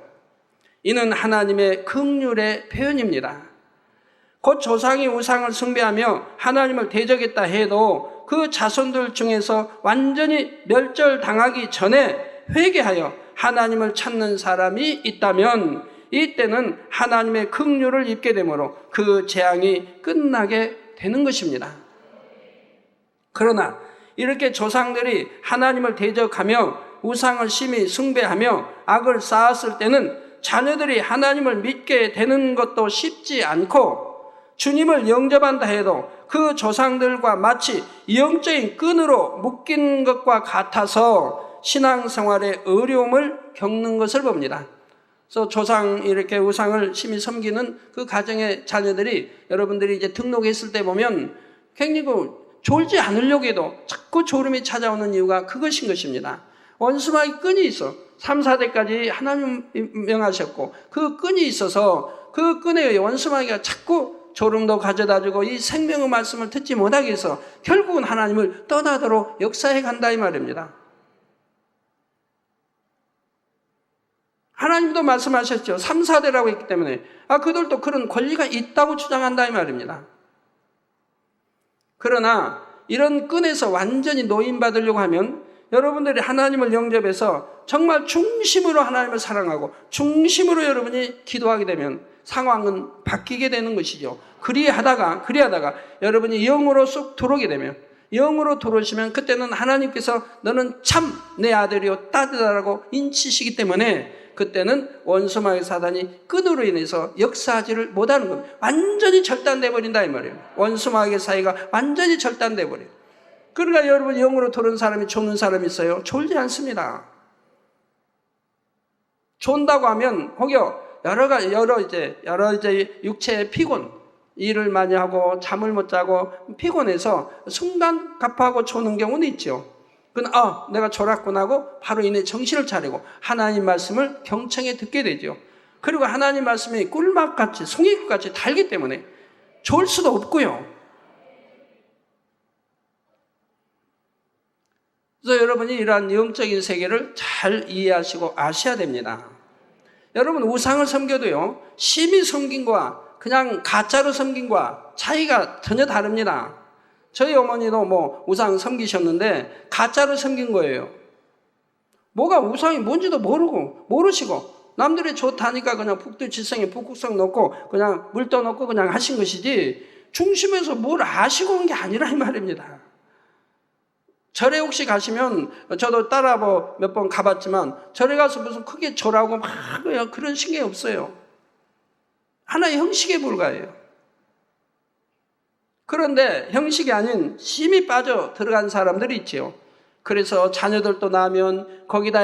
이는 하나님의 긍휼의 표현입니다. 곧 조상이 우상을 숭배하며 하나님을 대적했다 해도 그 자손들 중에서 완전히 멸절당하기 전에 회개하여 하나님을 찾는 사람이 있다면 이때는 하나님의 긍휼을 입게 되므로 그 재앙이 끝나게 되는 것입니다. 그러나 이렇게 조상들이 하나님을 대적하며 우상을 심히 숭배하며 악을 쌓았을 때는 자녀들이 하나님을 믿게 되는 것도 쉽지 않고 주님을 영접한다 해도 그 조상들과 마치 영적인 끈으로 묶인 것과 같아서 신앙생활에 어려움을 겪는 것을 봅니다. 그래서 조상 이렇게 우상을 심히 섬기는 그 가정의 자녀들이 여러분들이 이제 등록했을 때 보면 굉장히 졸지 않으려고 해도 자꾸 졸음이 찾아오는 이유가 그것인 것입니다. 원수마귀 끈이 있어. 3, 4대까지 하나님 명하셨고 그 끈이 있어서 그 끈에 의해 원수마귀가 자꾸 졸음도 가져다주고 이 생명의 말씀을 듣지 못하게 해서 결국은 하나님을 떠나도록 역사해 간다 이 말입니다. 하나님도 말씀하셨죠. 3, 4대라고 했기 때문에 그들도 그런 권리가 있다고 주장한다 이 말입니다. 그러나 이런 끈에서 완전히 노인받으려고 하면 여러분들이 하나님을 영접해서 정말 중심으로 하나님을 사랑하고 중심으로 여러분이 기도하게 되면 상황은 바뀌게 되는 것이죠. 그리하다가 여러분이 영으로 쑥 들어오게 되면 영으로 들어오시면 그때는 하나님께서 너는 참 내 아들이요 따뜻하라고 인치시기 때문에 그때는 원수마귀 사단이 끈으로 인해서 역사하지를 못하는 겁니다. 완전히 절단돼 버린다 이 말이에요. 원수마귀 사이가 완전히 절단돼 버려요. 그러니까 여러분 영으로 들어온 사람이 조는 사람이 있어요? 졸지 않습니다. 존다고 하면 혹여 여러 이제 육체의 피곤, 일을 많이 하고 잠을 못 자고 피곤해서 순간 갑하고 조는 경우는 있죠. 그건 내가 졸았구나 하고 바로 이내 정신을 차리고 하나님 말씀을 경청해 듣게 되죠. 그리고 하나님 말씀이 꿀맛같이 송이꽃같이 달기 때문에 졸 수도 없고요. 그래서 여러분이 이러한 영적인 세계를 잘 이해하시고 아셔야 됩니다. 여러분 우상을 섬겨도요 심히 섬긴과 그냥 가짜로 섬긴과 차이가 전혀 다릅니다. 저희 어머니도 우상 섬기셨는데 가짜로 섬긴 거예요. 뭐가 우상이 뭔지도 모르시고 남들이 좋다니까 그냥 북두지성에 북극성 넣고 그냥 물 떠넣고 그냥 하신 것이지 중심에서 뭘 아시고 온 게 아니라 이 말입니다. 절에 혹시 가시면 저도 따라 몇 번 가봤지만 절에 가서 무슨 크게 절하고 막 그런 신경이 없어요. 하나의 형식에 불과해요. 그런데 형식이 아닌 심히 빠져 들어간 사람들이 있지요. 그래서 자녀들도 나면 거기다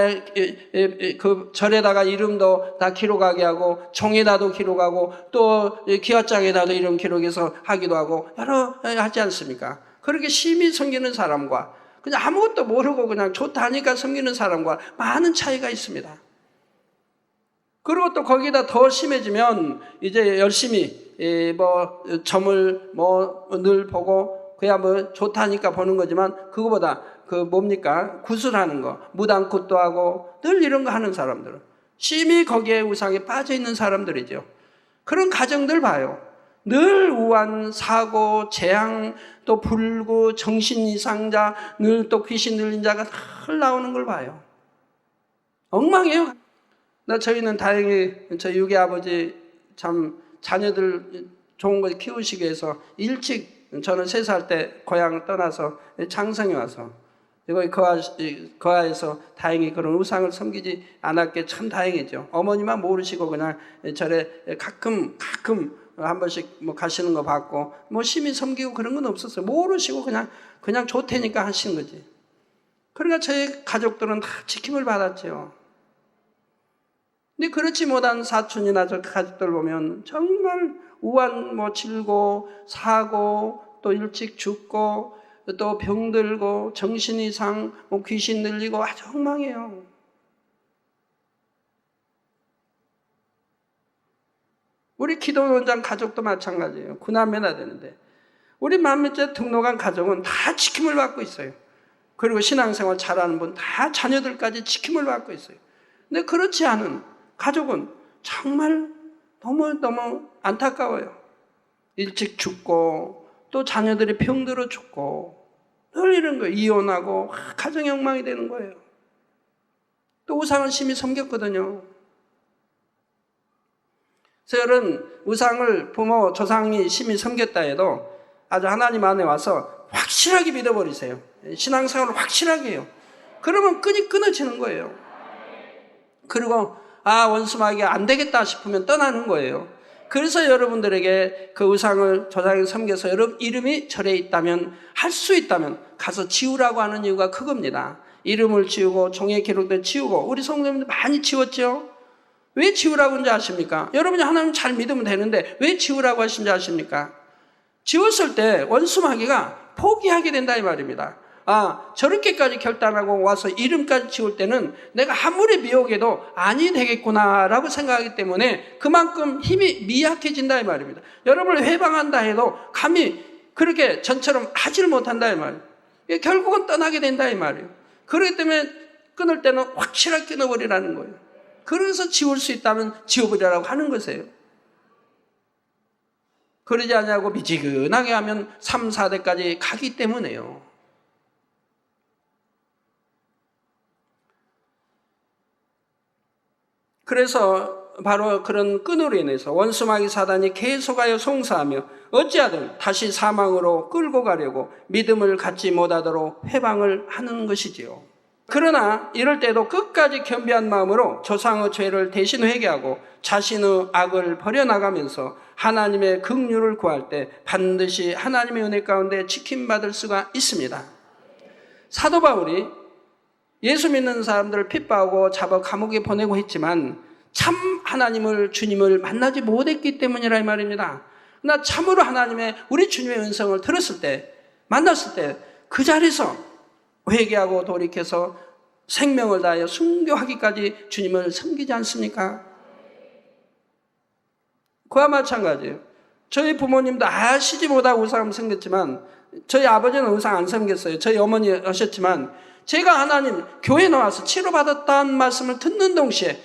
그 절에다가 이름도 다 기록하게 하고 종에다도 기록하고 또 기와장에다도 이름 기록해서 하기도 하고 여러 하지 않습니까? 그렇게 심히 섬기는 사람과 그냥 아무것도 모르고 그냥 좋다니까 섬기는 사람과 많은 차이가 있습니다. 그리고 또 거기다 더 심해지면 이제 열심히 점을 늘 보고 그야 좋다니까 보는 거지만 그거보다 구슬하는 거, 무당굿도 하고 늘 이런 거 하는 사람들은 심히 거기에 우상에 빠져 있는 사람들이죠. 그런 가정들 봐요. 늘 우한, 사고, 재앙, 또 불구, 정신 이상자, 늘 또 귀신 들린 자가 늘 나오는 걸 봐요. 엉망이에요. 저희는 다행히 저희 유괴 아버지 참 자녀들 좋은 거 키우시기 위해서 일찍 저는 3살 때 고향 떠나서 장성에 와서 거하에서 다행히 그런 우상을 섬기지 않았기에 참 다행이죠. 어머니만 모르시고 그냥 절에 가끔 한 번씩 가시는 거 봤고 심히 섬기고 그런 건 없었어요. 모르시고 그냥 좋다니까 하신 거지. 그러니까 저희 가족들은 다 지킴을 받았죠. 근데 그렇지 못한 사촌이나 저 가족들 보면 정말 우한 질고 사고 또 일찍 죽고 또 병들고 정신 이상 귀신 들리고 아주 엉망이에요. 우리 기도원장 가족도 마찬가지예요. 구남매나 되는데 우리 만몇째 등록한 가족은 다 지킴을 받고 있어요. 그리고 신앙생활 잘하는 분 다 자녀들까지 지킴을 받고 있어요. 근데 그렇지 않은 가족은 정말 너무 안타까워요. 일찍 죽고 또 자녀들이 병들어 죽고 늘 이런 거예요. 이혼하고 가정이 엉망이 되는 거예요. 또 우상을 심히 섬겼거든요. 그래서 여러분 우상을 부모 조상이 심히 섬겼다 해도 아주 하나님 안에 와서 확실하게 믿어버리세요. 신앙생활을 확실하게 해요. 그러면 끈이 끊어지는 거예요. 그리고 원수마귀가 안 되겠다 싶으면 떠나는 거예요. 그래서 여러분들에게 그 우상을 조상이 섬겨서 여러분 이름이 절에 있다면 할 수 있다면 가서 지우라고 하는 이유가 그겁니다. 이름을 지우고 종이에 기록된 지우고 우리 성도님들 많이 지웠죠? 왜 지우라고 하는지 아십니까? 여러분이 하나님 잘 믿으면 되는데 왜 지우라고 하신지 아십니까? 지웠을 때 원수마귀가 포기하게 된다 이 말입니다. 저렇게까지 결단하고 와서 이름까지 지울 때는 내가 아무리 미혹해도 아니 되겠구나라고 생각하기 때문에 그만큼 힘이 미약해진다 이 말입니다. 여러분을 회방한다 해도 감히 그렇게 전처럼 하질 못한다 이 말이에요. 결국은 떠나게 된다 이 말이에요. 그렇기 때문에 끊을 때는 확실하게 끊어버리라는 거예요. 그래서 지울 수 있다면 지워버리라고 하는 것이에요. 그러지 않냐고 미지근하게 하면 3, 4대까지 가기 때문에요. 그래서 바로 그런 끈으로 인해서 원수마귀 사단이 계속하여 송사하며 어찌하든 다시 사망으로 끌고 가려고 믿음을 갖지 못하도록 회방을 하는 것이지요. 그러나 이럴 때도 끝까지 겸비한 마음으로 조상의 죄를 대신 회개하고 자신의 악을 버려나가면서 하나님의 긍휼을 구할 때 반드시 하나님의 은혜 가운데 지킴받을 수가 있습니다. 사도 바울이 예수 믿는 사람들을 핍박하고 잡아 감옥에 보내고 했지만 참 하나님을 주님을 만나지 못했기 때문이라 이 말입니다. 나 참으로 하나님의 우리 주님의 음성을 들었을 때 만났을 때 그 자리에서 회개하고 돌이켜서 생명을 다하여 순교하기까지 주님을 섬기지 않습니까? 그와 마찬가지예요. 저희 부모님도 아시지 못하고 우상을 섬겼지만 저희 아버지는 우상 안 섬겼어요. 저희 어머니 하셨지만 제가 하나님 교회 나와서 치료받았다는 말씀을 듣는 동시에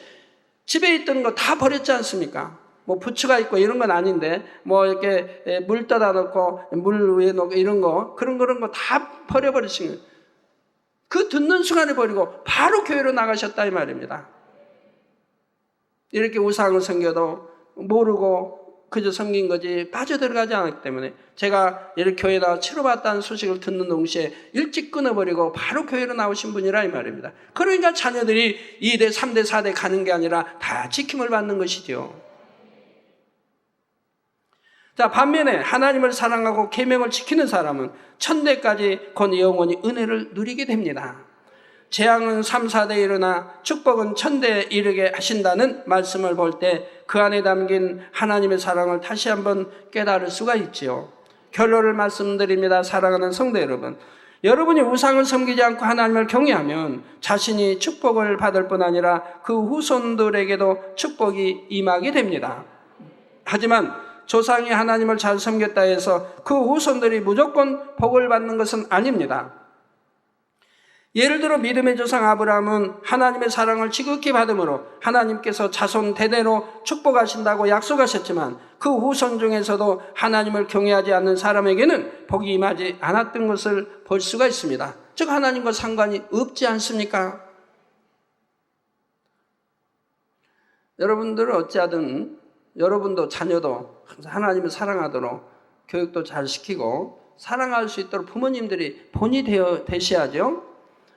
집에 있던 거 다 버렸지 않습니까? 뭐 부추가 있고 이런 건 아닌데 뭐 이렇게 물 떠다 놓고 물 위에 놓고 이런 거 그런 거 다 버려버리신 거예요. 그 듣는 순간에 버리고 바로 교회로 나가셨다 이 말입니다. 이렇게 우상을 섬겨도 모르고 그저 섬긴 거지 빠져들어가지 않았기 때문에 제가 이렇게 교회에 나와 치료받았다는 소식을 듣는 동시에 일찍 끊어버리고 바로 교회로 나오신 분이라 이 말입니다. 그러니까 자녀들이 2대, 3대, 4대 가는 게 아니라 다 지킴을 받는 것이죠. 자, 반면에 하나님을 사랑하고 계명을 지키는 사람은 천대까지 곧 영원히 은혜를 누리게 됩니다. 재앙은 3, 4대에 일어나 축복은 천대에 이르게 하신다는 말씀을 볼 때 그 안에 담긴 하나님의 사랑을 다시 한번 깨달을 수가 있지요. 결론을 말씀드립니다. 사랑하는 성도 여러분, 여러분이 우상을 섬기지 않고 하나님을 경외하면 자신이 축복을 받을 뿐 아니라 그 후손들에게도 축복이 임하게 됩니다. 하지만 조상이 하나님을 잘 섬겼다 해서 그 후손들이 무조건 복을 받는 것은 아닙니다. 예를 들어 믿음의 조상 아브라함은 하나님의 사랑을 지극히 받음으로 하나님께서 자손 대대로 축복하신다고 약속하셨지만 그 후손 중에서도 하나님을 경외하지 않는 사람에게는 복이 임하지 않았던 것을 볼 수가 있습니다. 즉 하나님과 상관이 없지 않습니까? 여러분들은 어찌하든 여러분도 자녀도 하나님을 사랑하도록 교육도 잘 시키고 사랑할 수 있도록 부모님들이 본이 되셔야죠.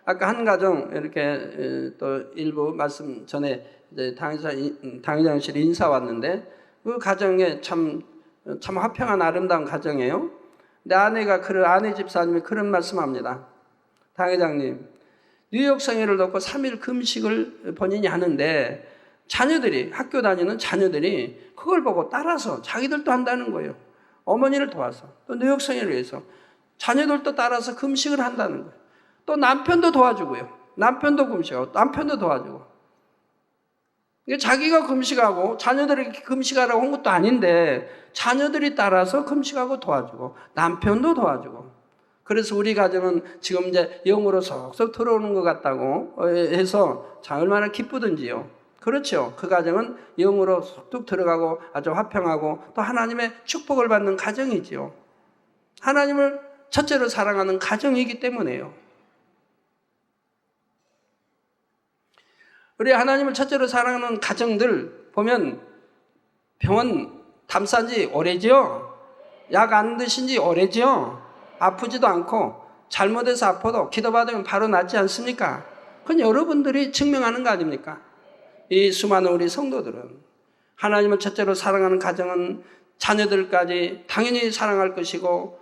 아까 한 가정 이렇게 또 일부 말씀 전에 당회장실 인사 왔는데 그 가정에 참 화평한 아름다운 가정이에요. 근데 아내 집사님이 그런 말씀합니다. 당회장님, 뉴욕 성회를 놓고 3일 금식을 본인이 하는데 자녀들이 학교 다니는 자녀들이 그걸 보고 따라서 자기들도 한다는 거예요. 어머니를 도와서 또 뉴욕 성회를 위해서 자녀들도 따라서 금식을 한다는 거예요. 또 남편도 도와주고요. 남편도 금식하고 남편도 도와주고. 자기가 금식하고 자녀들이 금식하라고 한 것도 아닌데 자녀들이 따라서 금식하고 도와주고 남편도 도와주고. 그래서 우리 가정은 지금 이제 영으로 속속 들어오는 것 같다고 해서 자 얼마나 기쁘든지요. 그렇죠. 그 가정은 영으로 쑥 들어가고 아주 화평하고 또 하나님의 축복을 받는 가정이지요. 하나님을 첫째로 사랑하는 가정이기 때문에요. 우리 하나님을 첫째로 사랑하는 가정들 보면 병원 담싼 지 오래죠. 약 안 드신 지 오래죠. 아프지도 않고 잘못해서 아파도 기도받으면 바로 낫지 않습니까? 그건 여러분들이 증명하는 거 아닙니까? 이 수많은 우리 성도들은 하나님을 첫째로 사랑하는 가정은 자녀들까지 당연히 사랑할 것이고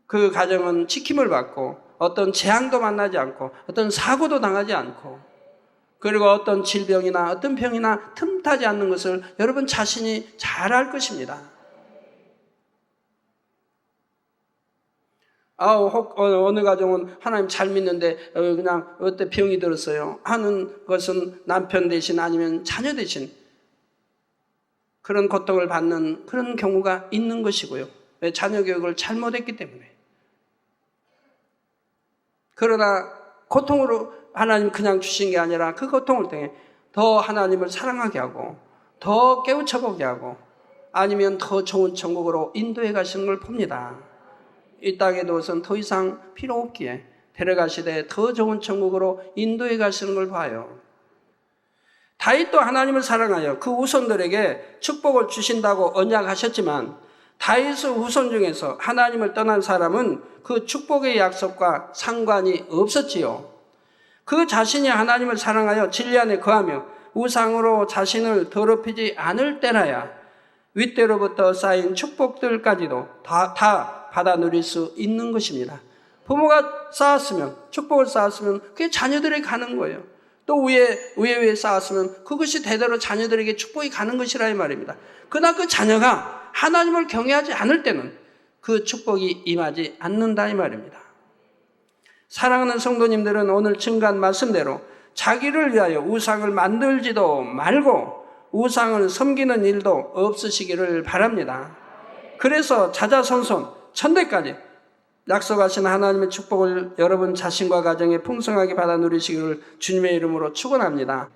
그 가정은 지킴을 받고 어떤 재앙도 만나지 않고 어떤 사고도 당하지 않고 그리고 어떤 질병이나 어떤 병이나 틈타지 않는 것을 여러분 자신이 잘 알 것입니다. 어느 가정은 하나님 잘 믿는데 그냥 어때 병이 들었어요 하는 것은 남편 대신 아니면 자녀 대신 그런 고통을 받는 그런 경우가 있는 것이고요. 왜? 자녀 교육을 잘못했기 때문에. 그러나 고통으로 하나님 그냥 주신 게 아니라 그 고통을 통해 더 하나님을 사랑하게 하고 더 깨우쳐보게 하고 아니면 더 좋은 천국으로 인도해 가시는 걸 봅니다. 이 땅에 두어서는 더 이상 필요 없기에 데려가시되 더 좋은 천국으로 인도해 가시는 걸 봐요. 다윗도 하나님을 사랑하여 그 후손들에게 축복을 주신다고 언약하셨지만 다윗의 후손 중에서 하나님을 떠난 사람은 그 축복의 약속과 상관이 없었지요. 그 자신이 하나님을 사랑하여 진리 안에 거하며 우상으로 자신을 더럽히지 않을 때라야 윗대로부터 쌓인 축복들까지도 다 받아 누릴 수 있는 것입니다. 부모가 쌓았으면 축복을 쌓았으면 그게 자녀들에게 가는 거예요. 또 위에 쌓았으면 그것이 대대로 자녀들에게 축복이 가는 것이라 이 말입니다. 그러나 그 자녀가 하나님을 경외하지 않을 때는 그 축복이 임하지 않는다 이 말입니다. 사랑하는 성도님들은 오늘 증거한 말씀대로 자기를 위하여 우상을 만들지도 말고 우상을 섬기는 일도 없으시기를 바랍니다. 그래서 자자손손 천대까지 약속하신 하나님의 축복을 여러분 자신과 가정에 풍성하게 받아 누리시기를 주님의 이름으로 축원합니다.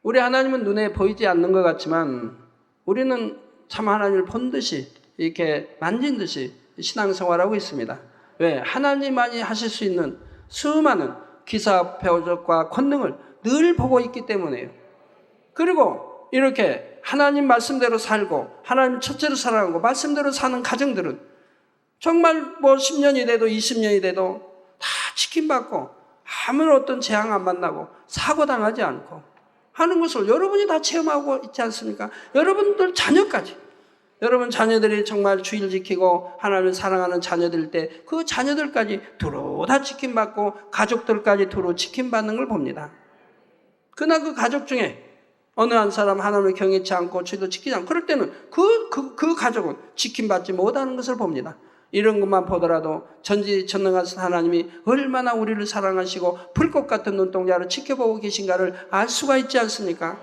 우리 하나님은 눈에 보이지 않는 것 같지만 우리는 참 하나님을 본 듯이 이렇게 만진 듯이 신앙생활하고 있습니다. 왜? 하나님만이 하실 수 있는 수많은 기사 표적과 권능을 늘 보고 있기 때문에요. 그리고 이렇게 하나님 말씀대로 살고 하나님 첫째로 사랑하고 말씀대로 사는 가정들은 정말 10년이 돼도 20년이 돼도 다 지킴받고 아무런 어떤 재앙 안 만나고 사고당하지 않고 하는 것을 여러분이 다 체험하고 있지 않습니까? 여러분들 자녀까지. 여러분 자녀들이 정말 주의를 지키고 하나님을 사랑하는 자녀들 때 그 자녀들까지 두루 다 지킴받고 가족들까지 두루 지킴받는 걸 봅니다. 그러나 그 가족 중에 어느 한 사람 하나님을 경외치 않고 주의도 지키지 않고 그럴 때는 그 가족은 지킴받지 못하는 것을 봅니다. 이런 것만 보더라도 전지전능하신 하나님이 얼마나 우리를 사랑하시고 불꽃 같은 눈동자로 지켜보고 계신가를 알 수가 있지 않습니까?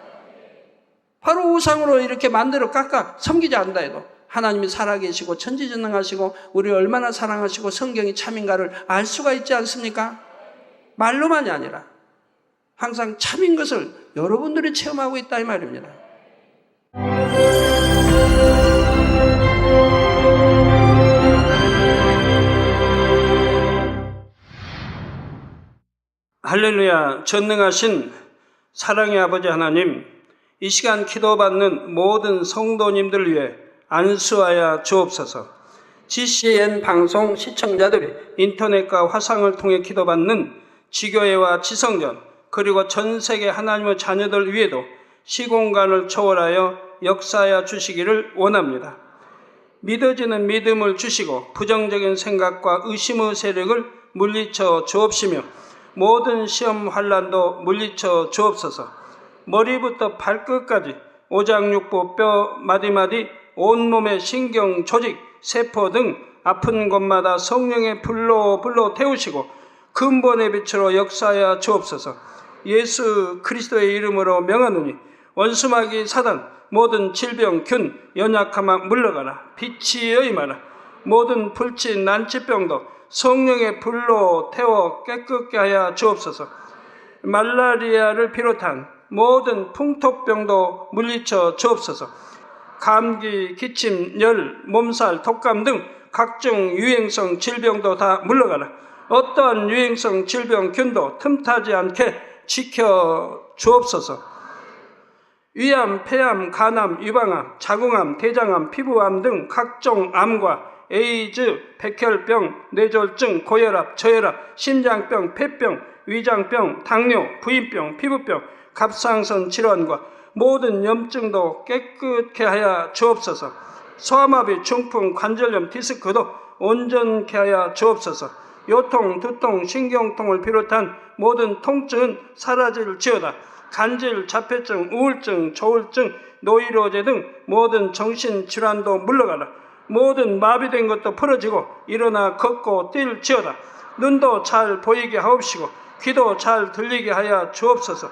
바로 우상으로 이렇게 만들어 깎아 섬기지 않는다 해도 하나님이 살아계시고 전지전능하시고 우리를 얼마나 사랑하시고 성경이 참인가를 알 수가 있지 않습니까? 말로만이 아니라 항상 참인 것을 여러분들이 체험하고 있다 이 말입니다. 할렐루야. 전능하신 사랑의 아버지 하나님, 이 시간 기도받는 모든 성도님들 위해 안수하여 주옵소서. GCN 방송 시청자들이 인터넷과 화상을 통해 기도받는 지교회와 지성전 그리고 전 세계 하나님의 자녀들 위에도 시공간을 초월하여 역사하여 주시기를 원합니다. 믿어지는 믿음을 주시고 부정적인 생각과 의심의 세력을 물리쳐 주옵시며 모든 시험 환난도 물리쳐 주옵소서. 머리부터 발끝까지 오장육부 뼈 마디마디 온몸의 신경 조직 세포 등 아픈 곳마다 성령의 불로 태우시고 근본의 빛으로 역사하여 주옵소서. 예수 그리스도의 이름으로 명하노니 원수마귀 사단 모든 질병 균 연약함아 물러가라. 빛이 여임하라. 모든 불친 난치병도 성령의 불로 태워 깨끗게 하여 주옵소서. 말라리아를 비롯한 모든 풍토병도 물리쳐 주옵소서. 감기, 기침, 열, 몸살, 독감 등 각종 유행성 질병도 다 물러가라. 어떠한 유행성 질병균도 틈타지 않게 지켜 주옵소서. 위암, 폐암, 간암, 유방암, 자궁암, 대장암, 피부암 등 각종 암과 에이즈, 백혈병, 뇌졸중, 고혈압, 저혈압, 심장병, 폐병, 위장병, 당뇨, 부인병, 피부병, 갑상선 질환과 모든 염증도 깨끗게 하여 주옵소서. 소아마비, 중풍, 관절염, 디스크도 온전케 하여 주옵소서. 요통, 두통, 신경통을 비롯한 모든 통증은 사라질지어다. 간질, 자폐증, 우울증, 조울증, 노이로제 등 모든 정신질환도 물러가라. 모든 마비된 것도 풀어지고 일어나 걷고 뛸지어다. 눈도 잘 보이게 하옵시고 귀도 잘 들리게 하여 주옵소서.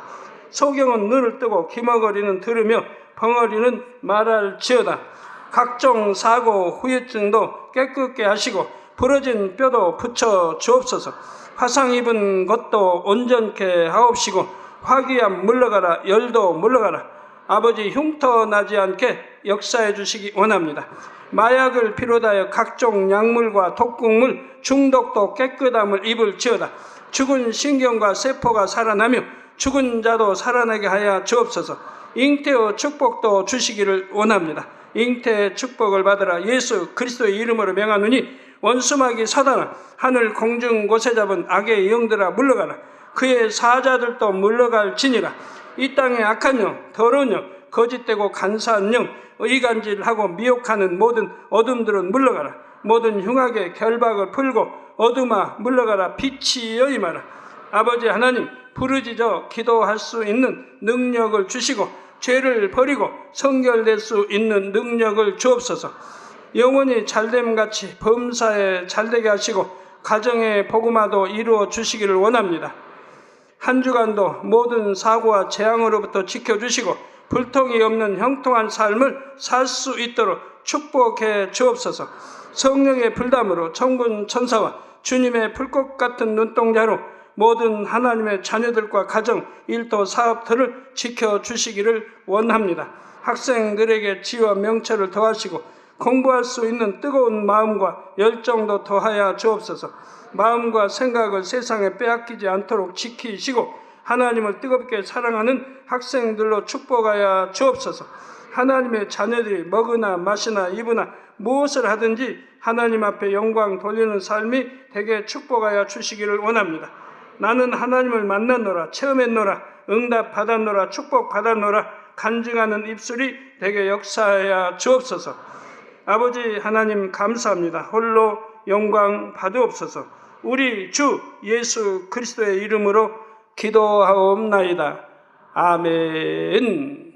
소경은 눈을 뜨고 기머거리는 들으며 벙어리는 말할지어다. 각종 사고, 후유증도 깨끗게 하시고 부러진 뼈도 붙여 주옵소서. 화상 입은 것도 온전케 하옵시고 화기암 물러가라. 열도 물러가라. 아버지 흉터 나지 않게 역사해 주시기 원합니다. 마약을 비롯하여 각종 약물과 독극물, 중독도 깨끗함을 입을지어다. 죽은 신경과 세포가 살아나며 죽은 자도 살아나게 하여 주옵소서. 잉태의 축복도 주시기를 원합니다. 잉태의 축복을 받으라. 예수 그리스도의 이름으로 명하노니 원수마귀 사단아, 하늘 공중 곳에 잡은 악의 영들아 물러가라. 그의 사자들도 물러갈지니라. 이 땅의 악한 영, 더러운 영, 거짓되고 간사한 영, 의간질하고 미혹하는 모든 어둠들은 물러가라. 모든 흉악의 결박을 풀고 어둠아 물러가라. 빛이여 임하라. 아버지 하나님, 부르짖어 기도할 수 있는 능력을 주시고 죄를 버리고 성결될 수 있는 능력을 주옵소서. 영원히 잘됨같이 범사에 잘되게 하시고 가정의 복음화도 이루어 주시기를 원합니다. 한 주간도 모든 사고와 재앙으로부터 지켜주시고 불통이 없는 형통한 삶을 살 수 있도록 축복해 주옵소서. 성령의 불담으로 천군 천사와 주님의 불꽃 같은 눈동자로 모든 하나님의 자녀들과 가정, 일도, 사업들을 지켜주시기를 원합니다. 학생들에게 지혜와 명철을 더하시고 공부할 수 있는 뜨거운 마음과 열정도 더하여 주옵소서. 마음과 생각을 세상에 빼앗기지 않도록 지키시고 하나님을 뜨겁게 사랑하는 학생들로 축복하여 주옵소서. 하나님의 자녀들이 먹으나 마시나 입으나 무엇을 하든지 하나님 앞에 영광 돌리는 삶이 되게 축복하여 주시기를 원합니다. 나는 하나님을 만났노라, 체험했노라, 응답 받았노라, 축복 받았노라 간증하는 입술이 되게 역사하여 주옵소서. 아버지 하나님 감사합니다. 홀로 영광 받으옵소서. 우리 주 예수 그리스도의 이름으로 기도하옵나이다. 아멘.